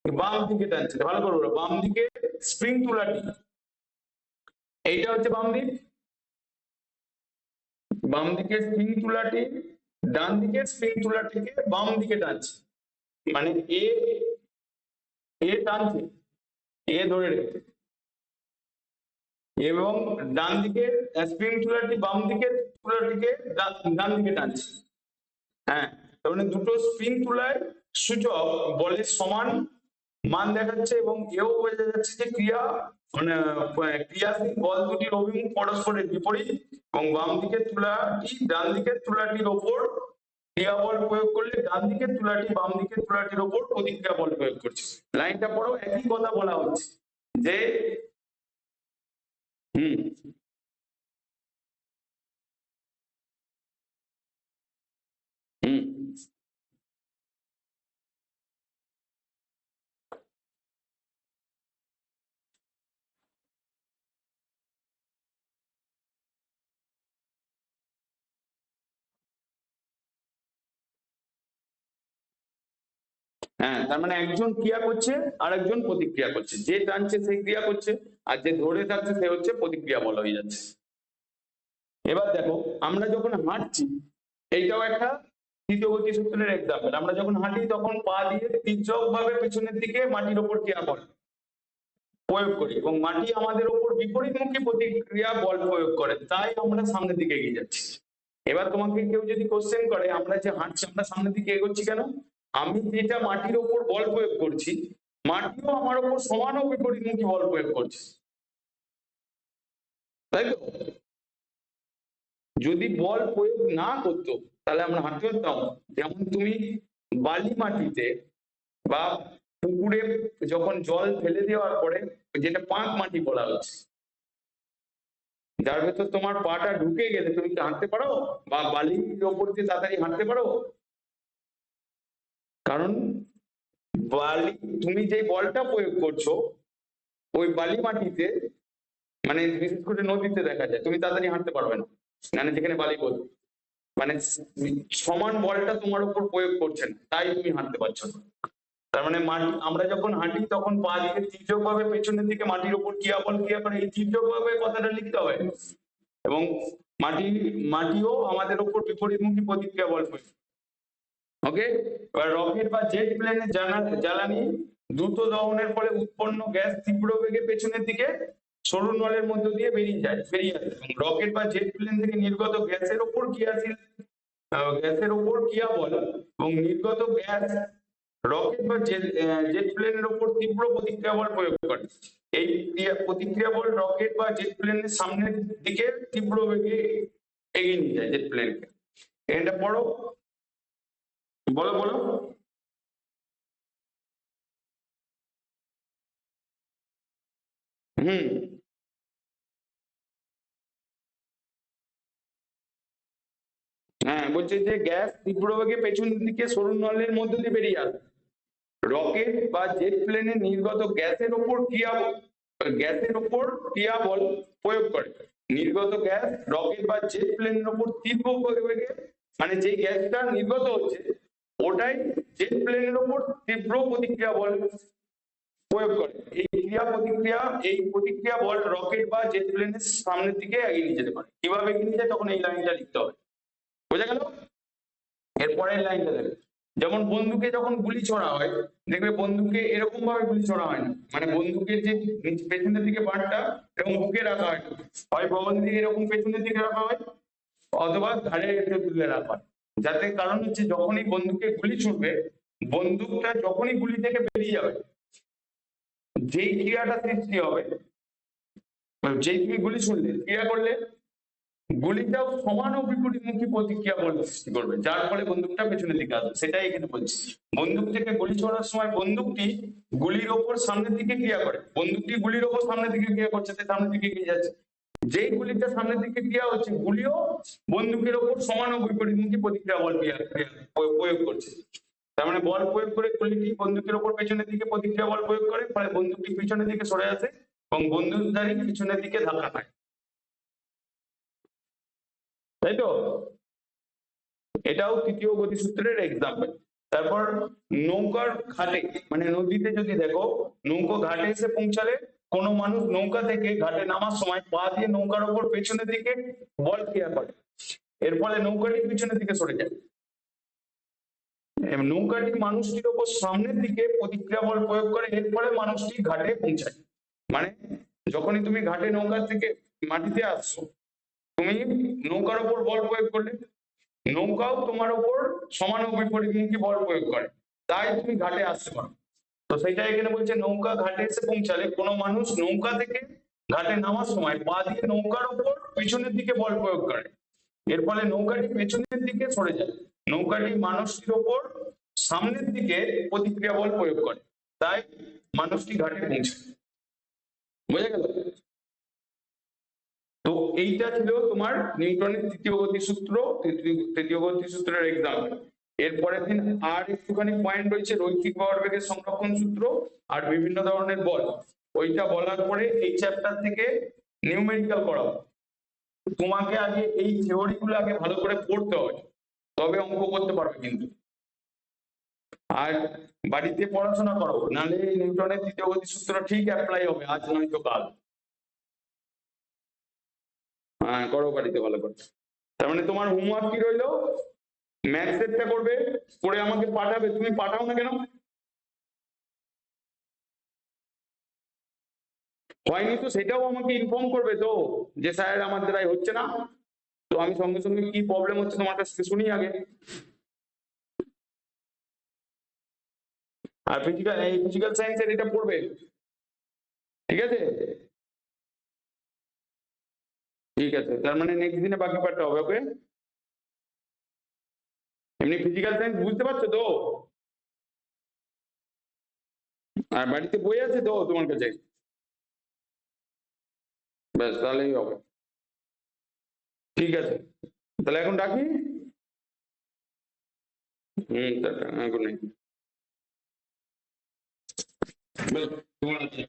বাম দিকে টানছে। ভালো করে বলো, বাম দিকে স্প্রিং তুলাটি, এইটা হচ্ছে বাম দিক, বাম দিকে স্প্রিং তুলাটি ডান দিকে স্প্রিং তুলাটিকে বাম দিকে টানছে, মানে এ টানছে, এ ধরে রেখেছে, এবং ডান দিকে স্প্রিং তুলাটি বাম দিকে তুলাটিকে ডান দিকে টানছে। হ্যাঁ, তার মানে দুটো স্প্রিং তুলায় সূচক বলের সমান মান দেখাচ্ছে, এবং এও বোঝা যাচ্ছে যে মানে ক্রিয়াশীল বল দুটির অভিমুখ পরস্পরের বিপরীত, এবং বাম দিকের তুলাটি ডান দিকের তুলাটির ওপর ক্রিয়া বল প্রয়োগ করলে ডান দিকের তুলাটি বাম দিকের তুলাটির ওপর প্রতিক্রিয়া বল প্রয়োগ করছে। লাইনটা পড়ো, একই কথা বলা হচ্ছে যে হুম হুম হ্যাঁ, তার মানে একজন ক্রিয়া করছে আর একজন প্রতিক্রিয়া করছে, যে টানছে সে ক্রিয়া করছে আর যে ধরে থাকছে সে হচ্ছে প্রতিক্রিয়া বল হয়ে যাচ্ছে। এবার দেখো, আমরা যখন হাঁটছি, এইটাও একটা তৃতীয় গতি সূত্রের এক্সাম্পল। আমরা যখন হাঁটি তখন পা দিয়ে তির্যক ভাবে পেছনের দিকে মাটির ওপর ক্রিয়া বল প্রয়োগ করি, এবং মাটি আমাদের ওপর বিপরীতমুখী প্রতিক্রিয়া বল প্রয়োগ করে, তাই আমরা সামনের দিকে এগিয়ে যাচ্ছি। এবার তোমাকে কেউ যদি কোশ্চেন করে আমরা যে হাঁটছি আমরা সামনের দিকে এগোচ্ছি কেন, আমি যেটা মাটির ওপর বল প্রয়োগ করছি মাটিও আমার ওপর সমান ও বিপরীতমুখী বল প্রয়োগ করছে, তাই তো? যদি বল প্রয়োগ না করতো তাহলে আমরা হাঁটতে পারতাম? যেমন তুমি বালি মাটিতে বা পুকুরে যখন জল ফেলে দেওয়ার পরে, যেটা পাঁক মাটি বলা হচ্ছে, যার ভেতর তোমার পাটা ঢুকে গেলে তুমি কি হাঁটতে পারো, বা বালির ওপর দিয়ে তাড়াতাড়ি হাঁটতে পারো? কারণ বালি, তুমি যে বলটা প্রয়োগ করছো ওই বালি মাটিতে, মানে বিশেষ করে নদীতে দেখা যায় তুমি তাড়াতাড়ি হাঁটতে পারবে না, মানে যেখানে বালি বল, মানে সমান বলটা তোমার উপর প্রয়োগ করছে না, তাই তুমি হাঁটতে পারছো না। তার মানে মাটি, আমরা যখন হাঁটি তখন পা দিকে তির্যক ভাবে পেছনের দিকে মাটির উপর ক্রিয়া বল ক্রিয়া করে, এই তির্যক ভাবে কথাটা লিখতে হবে, এবং মাটিও আমাদের উপর বিপরীতমুখী প্রতিক্রিয়া বল প্রয়োগ। ওকে, এবার রকেট বা জেট প্লেনের জ্বালানি দ্রুত দহনের ফলে উৎপন্ন গ্যাস তীব্র বেগে পেছনের দিকে সরু নলের মধ্য দিয়ে বেরিয়ে আসে। রকেট বা জেট প্লেন থেকে নির্গত গ্যাসের ওপর ক্রিয়া বল এবং নির্গত গ্যাস রকেট বা জেট প্লেনের উপর তীব্র প্রতিক্রিয়া বল প্রয়োগ করে। এই প্রতিক্রিয়া বল রকেট বা জেট প্লেনের সামনের দিকে তীব্র বেগে এগিয়ে নিয়ে যায় জেট প্লেনকে। এটা পড়ো, বলো বলো। হুম, হ্যাঁ, বলছে যে গ্যাস তীব্র বেগে পেছনের দিকে সরু নলের মধ্য দিয়ে বেরিয়ে আসে। রকেট বা জেট প্লেনে নির্গত গ্যাসের উপর ক্রিয়া বল প্রয়োগ করে। নির্গত গ্যাস রকেট বা জেট প্লেনের উপর তীব্র বেগে, মানে যে গ্যাসটা নির্গত হচ্ছে ওটাই জেট প্লেনের উপর তীব্র প্রতিক্রিয়া বল প্রয়োগ করে। এই প্রতিক্রিয়া বল রকেট বা জেট প্লেনের সামনের দিকে এগিয়ে নিয়ে যেতে পারে। কিভাবে এগিয়ে নিয়ে যায় তখন এই লাইনটা লিখতে হবে। বোঝা গেল? এরপরের লাইনটা দেখো, যেমন বন্দুকে যখন গুলি ছোড়া হয়, দেখবে বন্দুকে এরকম ভাবে গুলি ছোড়া হয় না, মানে বন্দুকের যে পেছনের দিকে বারটা এবং বুকে রাখা হয়, হয় বগল দিকে এরকম পেছনের দিকে রাখা হয় অথবা ঘাড়ে তুলে রাখা হয়। যাতে কারণ হচ্ছে যখনই বন্দুকে গুলি ছুটবে, বন্দুকটা যখনই গুলি থেকে বেরিয়ে যাবে, যেই ক্রিয়াটা সৃষ্টি হবে, যেই তুমি গুলি ছুড়লে ক্রিয়া করলে, গুলিটাও সমান ও বিপরীতমুখী প্রতিক্রিয়া বল সৃষ্টি করবে, যার ফলে বন্দুকটা পেছনের দিকে আসবে। সেটাই এখানে বলছি। বন্দুক থেকে গুলি ছোড়ার সময় বন্দুকটি গুলির ওপর সামনের দিকে ক্রিয়া করে, বন্দুকটি গুলির ওপর সামনের দিকে ক্রিয়া করছে, সামনের দিকে এগিয়ে যাচ্ছে। যেই গুলিটা সামনের দিকে ক্রিয়া হচ্ছে, গুলিও বন্দুকের ওপর সমান ও বিপরীতমুখী প্রতিক্রিয়া বল প্রয়োগ করছে। তার মানে বল প্রয়োগ করে গুলিটি বন্দুকের ওপর পেছনের দিকে প্রতিক্রিয়া বল প্রয়োগ করে, ফলে বন্দুকটি পিছনের দিকে সরে আসে এবং বন্দুকধারী পিছনের দিকে ধাক্কা খায়। তাই তো? এটাও তৃতীয় গতিসূত্রের এক্সাম্পল। তারপর নৌকার ঘাটে, মানে নদীতে যদি দেখো, নৌকো ঘাটে এসে পৌঁছালে কোনো মানুষ নৌকা থেকে ঘাটে নামার সময় পা দিয়ে নৌকার ওপর পেছনের দিকে বল ক্রিয়া করে, এর ফলে নৌকাটি পিছনের দিকে সরে যায়। নৌকাটি মানুষটির ওপর সামনের দিকে প্রতিক্রিয়া বল প্রয়োগ করে, এর ফলে মানুষটি ঘাটে পৌঁছায়। মানে যখনই তুমি ঘাটে নৌকা থেকে মাটিতে আসছো, তুমি নৌকার ওপর বল প্রয়োগ করলে, নৌকাও তোমার উপর সমান ও বিপরীতমুখী বল প্রয়োগ করে, তাই তুমি ঘাটে আসতে পারো। তো সেটা এখানে বলছে, নৌকা ঘাটে এসে পৌঁছালে কোনো মানুষ নৌকা থেকে ঘাটে নামার সময় পা দিয়ে নৌকার উপর পিছনের দিকে বল প্রয়োগ করে, এর ফলে নৌকাটি পেছনের দিকে সরে যায়। নৌকাটি মানুষটির ওপর সামনের দিকে প্রতিক্রিয়া বল প্রয়োগ করে, তাই মানুষটি ঘাটে পৌঁছায়। বোঝা গেল? তো এইটা ছিল তোমার নিউটনের তৃতীয় গতিসূত্রের এক্সাম্পল। এরপরের দিন আর একটুখানি পয়েন্ট রয়েছে, রৈখিক ভরবেগের সংরক্ষণ সূত্র আর বিভিন্ন ধরনের বল। ওইটা বলার পরে এই চ্যাপ্টার থেকে নিউমেরিক্যাল করাবো। তোমাকে আগে এই থিওরি গুলো আগে ভালো করে পড়তে হবে, তবে অঙ্ক করতে পারবে কিন্তু। আর বাড়িতে পড়াশোনা করো, নাহলে নিউটনের তৃতীয় গতিসূত্র ঠিক অ্যাপ্লাই হবে, আজ নয়তো কাল। হ্যাঁ, করো বাড়িতে ভালো করে। তার মানে তোমার হোমওয়ার্ক কি রইলো? ম্যাথসেরটা করবে, করে আমাকে পাঠাবে। তুমি পাঠাও না কেন? হয়নি তো সেটাও আমাকে ইনফর্ম করবে তো, যে স্যার আমার দ্বারাই হচ্ছে না। তো আমি সঙ্গে সঙ্গে কি প্রবলেম হচ্ছে তোমার কাছ থেকে শুনি আগে। আর ফিজিক্যাল সায়েন্সের এটা পড়বে, ঠিক আছে? ঠিক আছে, তার মানে নেক্সট দিনে বাকি পাঠটা হবে। ওকে, এমনি ফিজিক্যাল সায়েন্স বুঝতে পারছো তো? আর বাড়িতে বই আছে তো তোমার কাছে? ব্যাস, তাহলেই হবে। ঠিক আছে, তাহলে এখন রাখি। Tata, good night. তোমার আছে।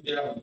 Yeah.